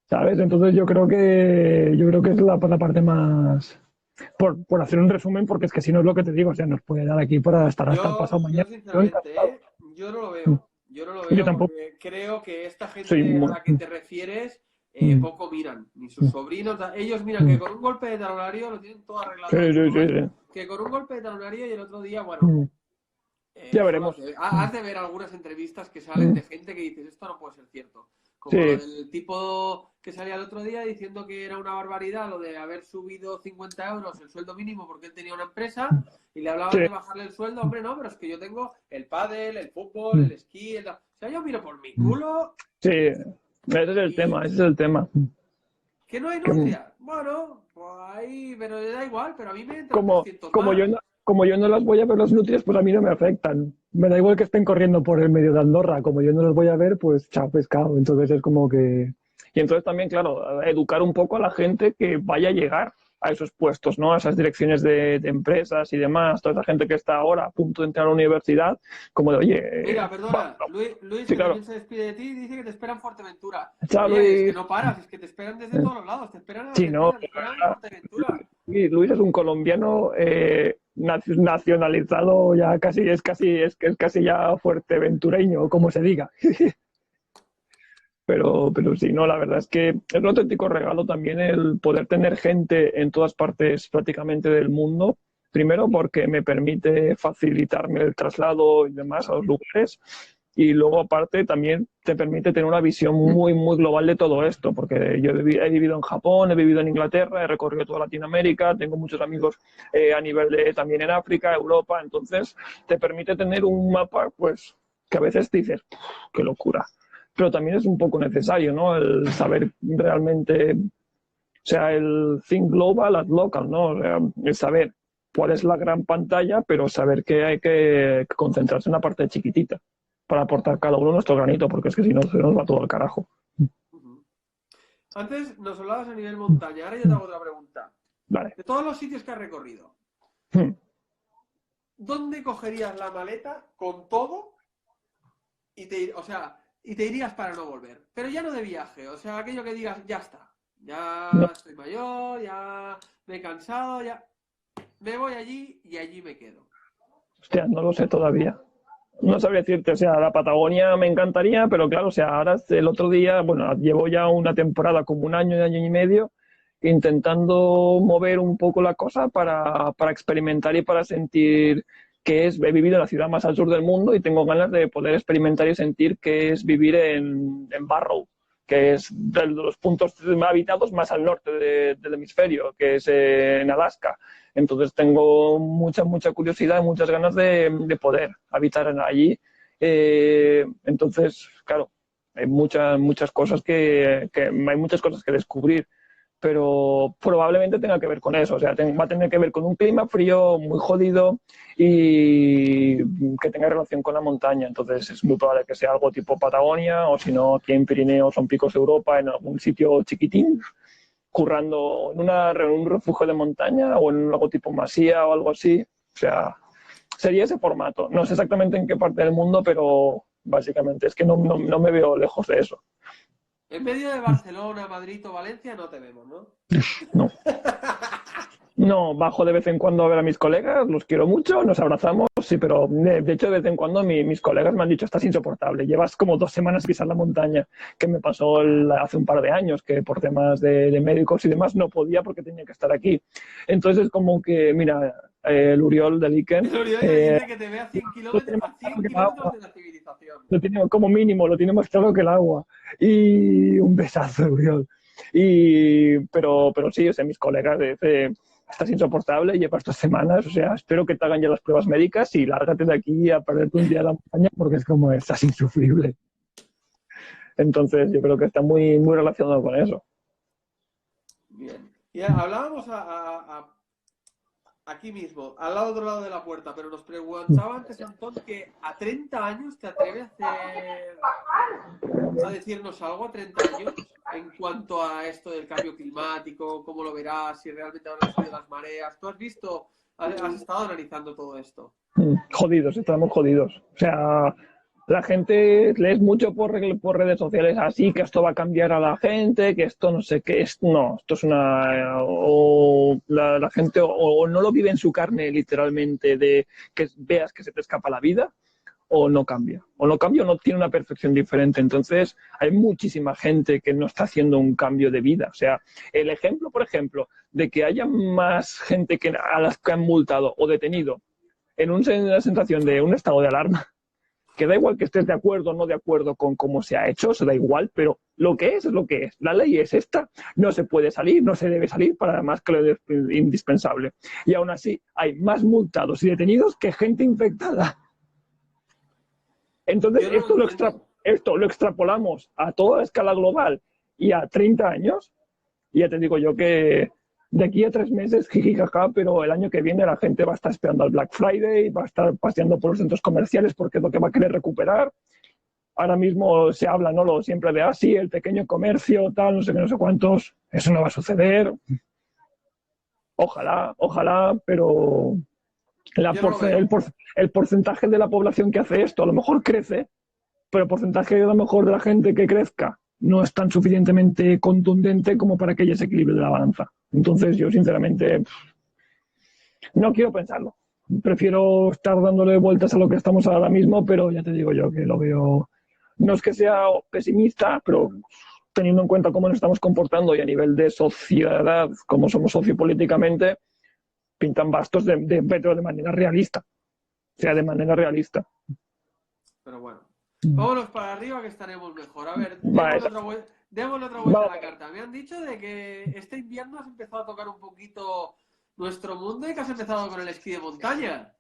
¿Sabes? Entonces yo creo que es la parte más, por hacer un resumen, porque es que si no es lo que te digo, o sea, nos puede dar aquí para estar hasta el pasado Yo mañana. Yo sinceramente, encantado. yo no lo veo. Yo no lo Yo veo tampoco porque creo que esta soy gente a muy... la que te refieres Mm, poco miran, ni sus mm, sobrinos. Ellos miran que mm. con un golpe de talonario lo tienen todo Sí, arreglado en sí, sí, Dubái. sí. Que con un golpe de talonario y el otro día, bueno, Mm. Ya solo veremos. has de ver algunas entrevistas que salen Mm. de gente que dices, esto no puede ser cierto. Como lo Sí, del tipo que salía el otro día diciendo que era una barbaridad lo de haber subido 50 euros el sueldo mínimo porque él tenía una empresa y le hablaban sí. de bajarle el sueldo. Hombre, no, pero es que yo tengo el pádel, el fútbol, Mm. el esquí, o sea, yo miro por mi Mm. culo Sí, ese es el y tema, ese es el tema. que no hay Que, nutria. Bueno, pues ahí, pero le da igual, pero a mí me entran como, 300 como yo más. no, como yo no las voy a ver las nutrias, pues a mí no me afectan. Me da igual que estén corriendo por el medio de Andorra, como yo no las voy a ver, pues chao pescado. Entonces es como que... Y entonces también, claro, educar un poco a la gente que vaya a llegar a esos puestos, ¿no? A esas direcciones de empresas y demás, toda esa gente que está ahora a punto de entrar a la universidad, como de, oye, Mira, va, perdona, Luis, sí, que claro, también se despide de ti, dice que te esperan en Fuerteventura. chao Oye, es que Luis. no paras, es que te esperan desde todos los lados, te esperan en Sí, no, Argentina, te esperan en Fuerteventura. Luis es un colombiano nacionalizado ya casi, es casi ya fuerteventureño, como se diga. Pero sí, no, la verdad es que es un auténtico regalo también el poder tener gente en todas partes prácticamente del mundo. Primero porque me permite facilitarme el traslado y demás a los lugares. Y luego aparte también te permite tener una visión muy, muy global de todo esto, porque yo he vivido en Japón, he vivido en Inglaterra, he recorrido toda Latinoamérica, tengo muchos amigos a nivel de también en África, Europa, entonces te permite tener un mapa pues que a veces dices, qué locura, pero también es un poco necesario, ¿no? El saber realmente, o sea, el think global at local, ¿no? O sea, el saber cuál es la gran pantalla, pero saber que hay que concentrarse en una parte chiquitita para aportar cada uno nuestro granito, porque es que si no se nos va todo al carajo. Ujú. Antes nos hablabas a nivel montaña, ahora yo te hago otra pregunta. Vale. De todos los sitios que has recorrido, ¿dónde cogerías la maleta con todo o sea, y te irías para no volver? Pero ya no de viaje, o sea, aquello que digas, ya está, No, ya estoy mayor, ya me he cansado, ya me voy allí y allí me quedo. hostia, no lo sé todavía. No sabría decirte, o sea, la Patagonia me encantaría, pero claro, o sea, ahora el otro día, bueno, llevo ya una temporada, como un año y medio, intentando mover un poco la cosa para experimentar y para sentir qué es. He vivido en la ciudad más al sur del mundo y tengo ganas de poder experimentar y sentir qué es vivir en Barrow, que es de los puntos más habitados más al norte del hemisferio, que es en Alaska. Entonces tengo mucha curiosidad y muchas ganas de poder habitar allí. Entonces, claro, hay muchas cosas hay muchas cosas que descubrir, pero probablemente tenga que ver con eso. O sea, va a tener que ver con un clima frío, muy jodido y que tenga relación con la montaña. Entonces es muy probable que sea algo tipo Patagonia o si no, aquí en Pirineos son picos de Europa, en algún sitio chiquitín, currando en un refugio de montaña o en algo tipo masía o algo así. O sea, sería ese formato. No sé exactamente en qué parte del mundo, pero básicamente es que no me veo lejos de eso. En medio de Barcelona, Madrid o Valencia no te vemos, ¿no? No. No, bajo de vez en cuando a ver a mis colegas, los quiero mucho, nos abrazamos, sí, pero de hecho de vez en cuando mis colegas me han dicho, estás insoportable, llevas como 2 semanas pisar la montaña, que me pasó hace un par de años, que por temas de médicos y demás no podía porque tenía que estar aquí. Entonces es como que, mira, el Uriol del Iken, El Oriol dice que te ve a 100 lo kilómetros, tiene más a claro 100 que el kilómetros agua, de la civilización. lo tiene como mínimo, lo tiene más claro que el agua. Y un besazo, Uriol. Pero sí, o sea, mis colegas estás insoportable, llevas 2 semanas, o sea, espero que te hagan ya las pruebas médicas y lárgate de aquí a perderte un día en la montaña porque es como, estás insufrible. Entonces yo creo que está muy, muy relacionado con eso. Bien. Y hablábamos aquí mismo, al lado otro lado de la puerta, pero nos preguntaba antes Antón que a 30 años te atreves a decirnos algo a 30 años. en cuanto a esto del cambio climático? ¿Cómo lo verás? Si realmente habrán subido las mareas. ¿Tú has visto, has estado analizando todo esto? Jodidos, estamos jodidos. O sea, la gente lees mucho por redes sociales así, que esto va a cambiar a la gente, que esto no sé qué es. No, esto es una... O la gente o no lo vive en su carne literalmente, de que veas que se te escapa la vida, o no cambia. O no cambia o no tiene una percepción diferente. Entonces, hay muchísima gente que no está haciendo un cambio de vida. O sea, el ejemplo, por ejemplo, de que haya más gente que a las que han multado o detenido en una sensación de un estado de alarma, que da igual que estés de acuerdo o no de acuerdo con cómo se ha hecho, se da igual, pero lo que es lo que es. La ley es esta, no se puede salir, no se debe salir para más que lo indispensable. Y aún así hay más multados y detenidos que gente infectada. Entonces, esto lo extrapolamos a toda escala global y a 30 años, y ya te digo yo que de aquí a 3 meses, jijijaja, pero el año que viene la gente va a estar esperando al Black Friday, va a estar paseando por los centros comerciales porque es lo que va a querer recuperar. Ahora mismo se habla, ¿no? Siempre de, sí, el pequeño comercio, tal, no sé qué, no sé cuántos. Eso no va a suceder. Ojalá, pero el porcentaje de la población que hace esto a lo mejor crece, pero el porcentaje a lo mejor de la gente que crezca no es tan suficientemente contundente como para que haya ese equilibrio de la balanza. Entonces yo sinceramente no quiero pensarlo. Prefiero estar dándole vueltas a lo que estamos ahora mismo, pero ya te digo yo que lo veo... No es que sea pesimista, pero teniendo en cuenta cómo nos estamos comportando y a nivel de sociedad, cómo somos sociopolíticamente, pintan bastos pero de manera realista. O sea, de manera realista. Pero bueno, vámonos para arriba que estaremos mejor. A ver, démosle otra vuelta a la carta. Me han dicho de que este invierno has empezado a tocar un poquito nuestro mundo y que has empezado con el esquí de montaña.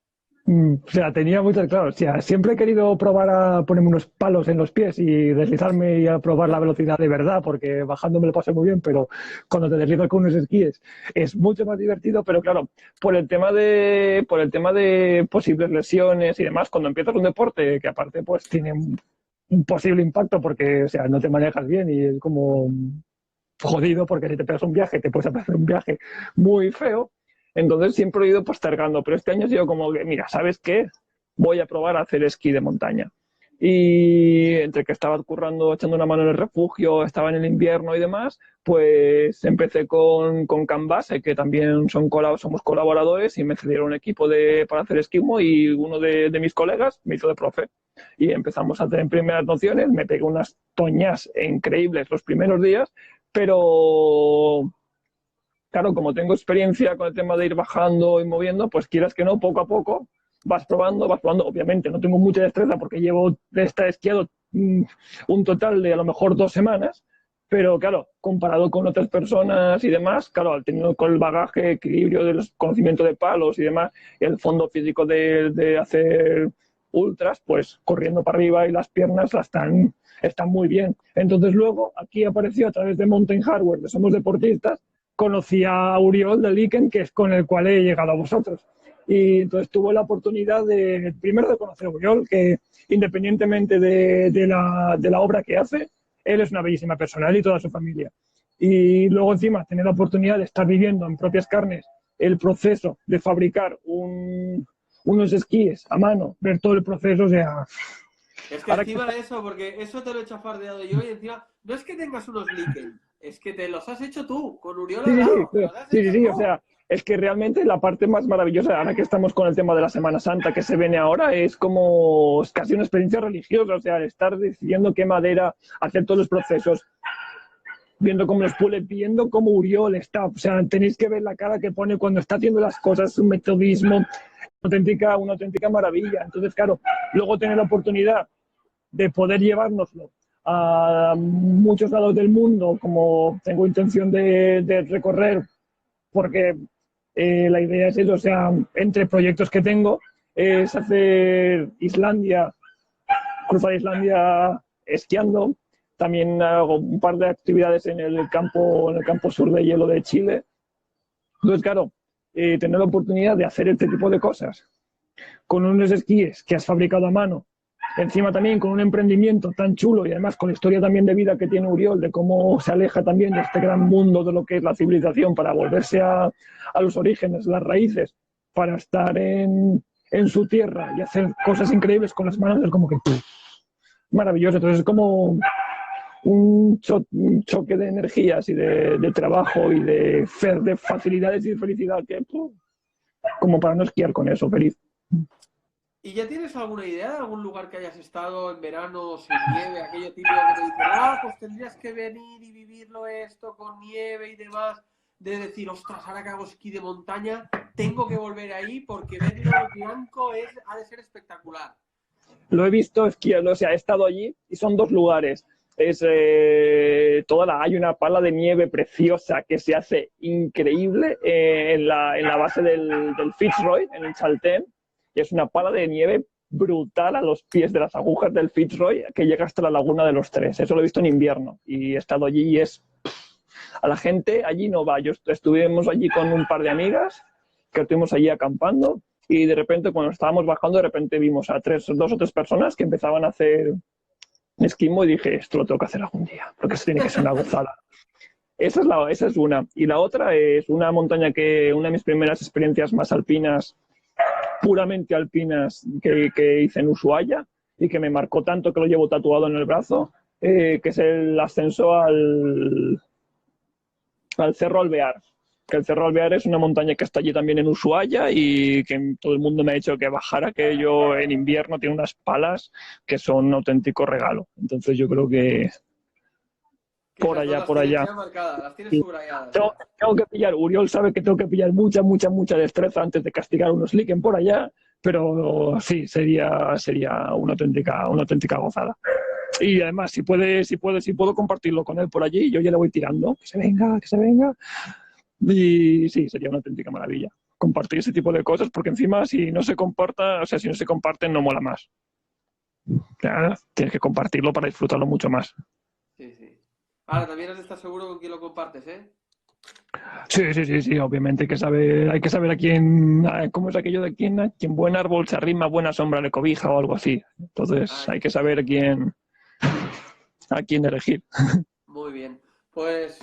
O sea, tenía muchas, claro, o sea, siempre he querido probar a ponerme unos palos en los pies y deslizarme y a probar la velocidad de verdad, porque bajando me lo paso muy bien, pero cuando te deslizas con unos esquíes es mucho más divertido, pero claro, por el tema de posibles lesiones y demás, cuando empiezas un deporte que aparte pues tiene un posible impacto porque, o sea, no te manejas bien y es como jodido porque si te pegas un viaje te puedes hacer un viaje muy feo. Entonces siempre he ido postergando, pero este año ha sido como que, mira, ¿sabes qué? Voy a probar a hacer esquí de montaña. Y entre que estaba currando, echando una mano en el refugio, estaba en el invierno y demás, pues empecé con Canvase, que también somos colaboradores, y me cedieron un equipo para hacer esquimo y uno de mis colegas me hizo de profe. Y empezamos a tener primeras nociones, me pegué unas toñas increíbles los primeros días, pero claro, como tengo experiencia con el tema de ir bajando y moviendo, pues quieras que no, poco a poco vas probando. Obviamente no tengo mucha destreza porque llevo esquiado un total de a lo mejor 2 semanas, pero claro, comparado con otras personas y demás, claro, al tener con el bagaje, equilibrio del conocimiento de palos y demás, y el fondo físico de hacer ultras, pues corriendo para arriba y las piernas están muy bien. Entonces luego aquí apareció a través de Mountain Hardware, de Somos Deportistas, conocí a Uriol de Liken, que es con el cual he llegado a vosotros. Y entonces tuve la oportunidad primero de conocer a Uriol, que independientemente de la obra que hace, él es una bellísima persona, él y toda su familia. Y luego encima tener la oportunidad de estar viviendo en propias carnes el proceso de fabricar unos esquíes a mano, ver todo el proceso, o sea... Es que encima de eso, porque eso te lo he chafardeado yo y encima, no es que tengas unos Liken, es que te los has hecho tú, con Uriol al lado. Sí, o sea, es que realmente la parte más maravillosa, ahora que estamos con el tema de la Semana Santa que se viene ahora, es casi una experiencia religiosa, o sea, estar decidiendo qué madera, hacer todos los procesos, viendo cómo los pule, viendo cómo Uriol está, o sea, tenéis que ver la cara que pone cuando está haciendo las cosas, un metodismo, una auténtica maravilla. Entonces, claro, luego tener la oportunidad de poder llevárnoslo a muchos lados del mundo, como tengo intención de recorrer, porque la idea es eso, o sea, entre proyectos que tengo, es hacer cruzar Islandia esquiando. También hago un par de actividades en el campo sur de hielo de Chile. Entonces, claro, tener la oportunidad de hacer este tipo de cosas con unos esquíes que has fabricado a mano, encima también con un emprendimiento tan chulo y además con la historia también de vida que tiene Uriol, de cómo se aleja también de este gran mundo de lo que es la civilización para volverse a los orígenes, las raíces, para estar en su tierra y hacer cosas increíbles con las manos, es como que maravilloso. Entonces es como un choque de energías y de trabajo y de facilidades y de felicidad que como para no esquiar con eso, feliz. ¿Y ya tienes alguna idea de algún lugar que hayas estado en verano sin nieve? Aquello típico que te dicen, ah, pues tendrías que venir y vivirlo esto con nieve y demás. De decir, ostras, ahora que hago esquí de montaña, tengo que volver ahí porque verlo blanco ha de ser espectacular. Lo he visto esquiando, o sea, he estado allí y son dos lugares. Hay una pala de nieve preciosa que se hace increíble en la base del Fitzroy, en el Chaltén, y es una pala de nieve brutal a los pies de las agujas del Fitzroy que llega hasta la Laguna de los Tres. Eso lo he visto en invierno y he estado allí y a la gente allí no va. Estuvimos allí con un par de amigas que estuvimos allí acampando y de repente cuando estábamos bajando de repente vimos a dos o tres personas que empezaban a hacer esquimo y dije, esto lo tengo que hacer algún día, porque esto tiene que ser una gozada. Esa es una. Y la otra es una montaña una de mis primeras experiencias más alpinas, puramente alpinas, que hice en Ushuaia y que me marcó tanto que lo llevo tatuado en el brazo, que es el ascenso al Cerro Alvear. Que el Cerro Alvear es una montaña que está allí también en Ushuaia y que todo el mundo me ha dicho que bajara, que ello en invierno tiene unas palas que son un auténtico regalo. Entonces yo creo que Que por esas dos allá, las por tienes allá. ya marcadas, las tienes Sí. subrayadas Tengo, ya. tengo que pillar, Uriol sabe que tengo que pillar mucha destreza antes de castigar unos líquen por allá, pero sí, sería una auténtica gozada. Y además, si puedo compartirlo con él por allí, yo ya le voy tirando, que se venga, que se venga. Y sí, sería una auténtica maravilla compartir ese tipo de cosas, porque encima si no se comporta, o sea, si no se comparten no mola más. Ya, tienes que compartirlo para disfrutarlo mucho más. Sí, sí. Ahora, también has de estar seguro con quién lo compartes, ¿eh? Sí, obviamente hay que saber cómo es aquello de a quien buen árbol se arrima, buena sombra le cobija o algo así. Entonces Ahí hay que está. saber a quién elegir. Muy bien. Pues,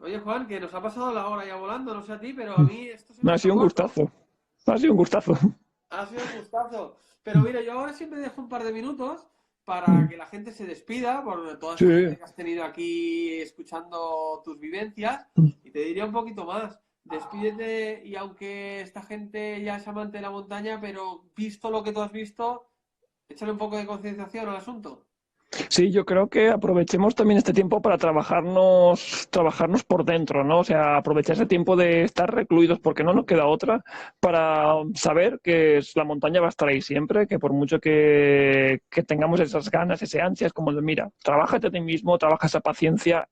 oye Juan, que nos ha pasado la hora ya volando, no sé a ti, pero a mí esto se me Ha ha hecho sido un corto. gustazo. Ha sido un gustazo. Ha sido un gustazo. Pero mira, yo ahora siempre dejo un par de minutos para que la gente se despida, por toda esta Sí. gente que has tenido aquí escuchando tus vivencias, y te diría un poquito más. Despídete y aunque esta gente ya es amante de la montaña, pero visto lo que tú has visto, échale un poco de concienciación al asunto. Sí, yo creo que aprovechemos también este tiempo para trabajarnos por dentro, ¿no? O sea, aprovechar ese tiempo de estar recluidos porque no nos queda otra para saber que la montaña va a estar ahí siempre, que por mucho que tengamos esas ganas, ese ansias, como de, mira, trabájate a ti mismo, trabaja esa paciencia,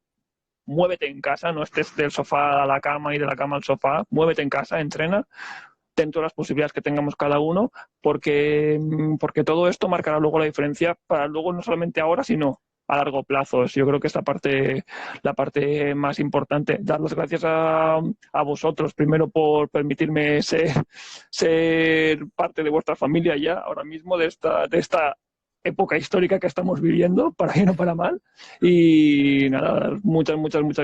muévete en casa, no estés del sofá a la cama y de la cama al sofá, muévete en casa, entrena dentro de las posibilidades que tengamos cada uno, porque todo esto marcará luego la diferencia para luego no solamente ahora, sino a largo plazo. Yo creo que la parte más importante. Dar las gracias a vosotros, primero por permitirme ser parte de vuestra familia ya, ahora mismo, de esta época histórica que estamos viviendo, para bien o para mal. Y nada, muchas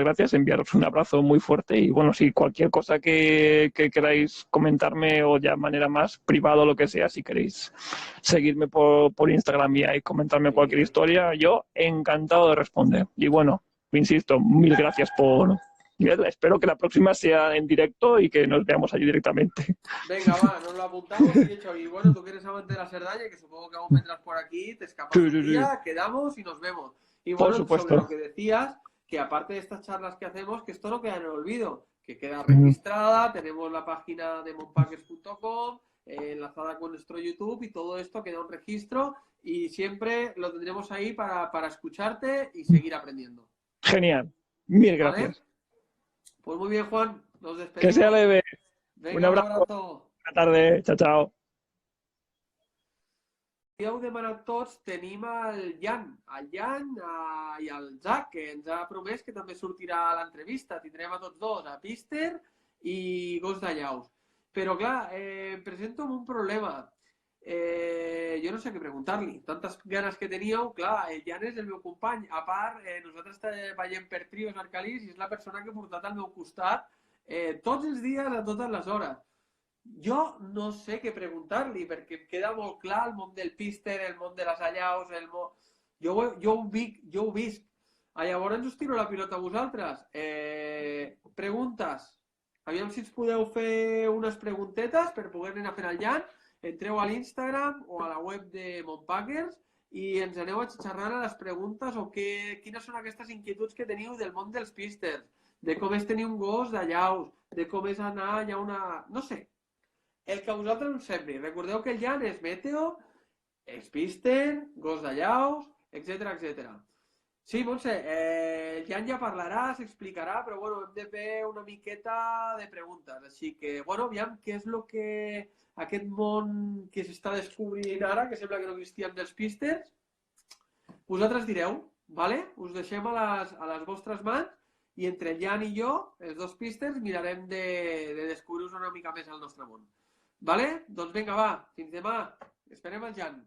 gracias. Enviaros un abrazo muy fuerte. Y bueno, si cualquier cosa que queráis comentarme o ya de manera más privada o lo que sea, si queréis seguirme por Instagram y comentarme cualquier Sí. historia, yo encantado de responder. Y bueno, insisto, mil gracias por. Espero que la próxima sea en directo y que nos veamos allí directamente. Venga, va, nos lo apuntamos y hecho. Y bueno, tú que eres amante de la Cerdaña, que supongo que aún vendrás por aquí, te escapas Sí, un sí, sí. día, quedamos y nos vemos. Y Por bueno, sobre lo supuesto. que decías, que aparte de estas charlas que hacemos, que esto no queda en el olvido, que queda Ujú. registrada, tenemos la página de monpackers.com, enlazada con nuestro YouTube y todo esto queda un registro y siempre lo tendremos ahí para escucharte y seguir aprendiendo. Genial. Mil ¿Vale? gracias. Pues muy bien, Juan, nos Que sea despedimos. leve. Un Venga, un abrazo. abrazo. Buena tarde. Chao, chao. I heu demanat tots, tenim el Jan i el Jack, que ens ha promès que també sortirà a l'entrevista. Tindrem a tots dos, a Pister i Gos de Llaus. Però clar, presento un problema. jo no sé què preguntar-li. Tantes ganes que teníeu, clar, el Jan és el meu company. A part, nosaltres veiem per trios Arcalís i és la persona que he portat al meu costat tots els dies, a totes les hores. Jo no sé què preguntar-li, perquè em queda molt clar el món del píster, el món de les allaus, el món... Jo ho visc. Llavors us tiro la pilota a vosaltres. Preguntes. Aviam si ens podeu fer unes preguntetes per poder anar fent el llan. Entreu a l'Instagram o a la web de Montpackers i ens aneu a xerrar a les preguntes o quines són aquestes inquietuds que teniu del món dels písters, de com és tenir un gos d'allaus, de com és anar allà una... No sé, el que a vosaltres us sembli. Recordeu que el llan és meteo, és píster, gos d'allaus, etc etc. Sí, Montse, el Jan ja parlarà, s'explicarà, però bueno, hem de fer una miqueta de preguntes. Així que, bueno, aviam què és el que aquest món que s'està descobrint ara, que sembla que no existien dels písters, vosaltres direu, vale? Us deixem a les vostres mans i entre el Jan i jo, els dos písters, mirarem de descobrir-vos una mica més el nostre món. Vale? Doncs vinga, va, fins demà. Esperem el Jan.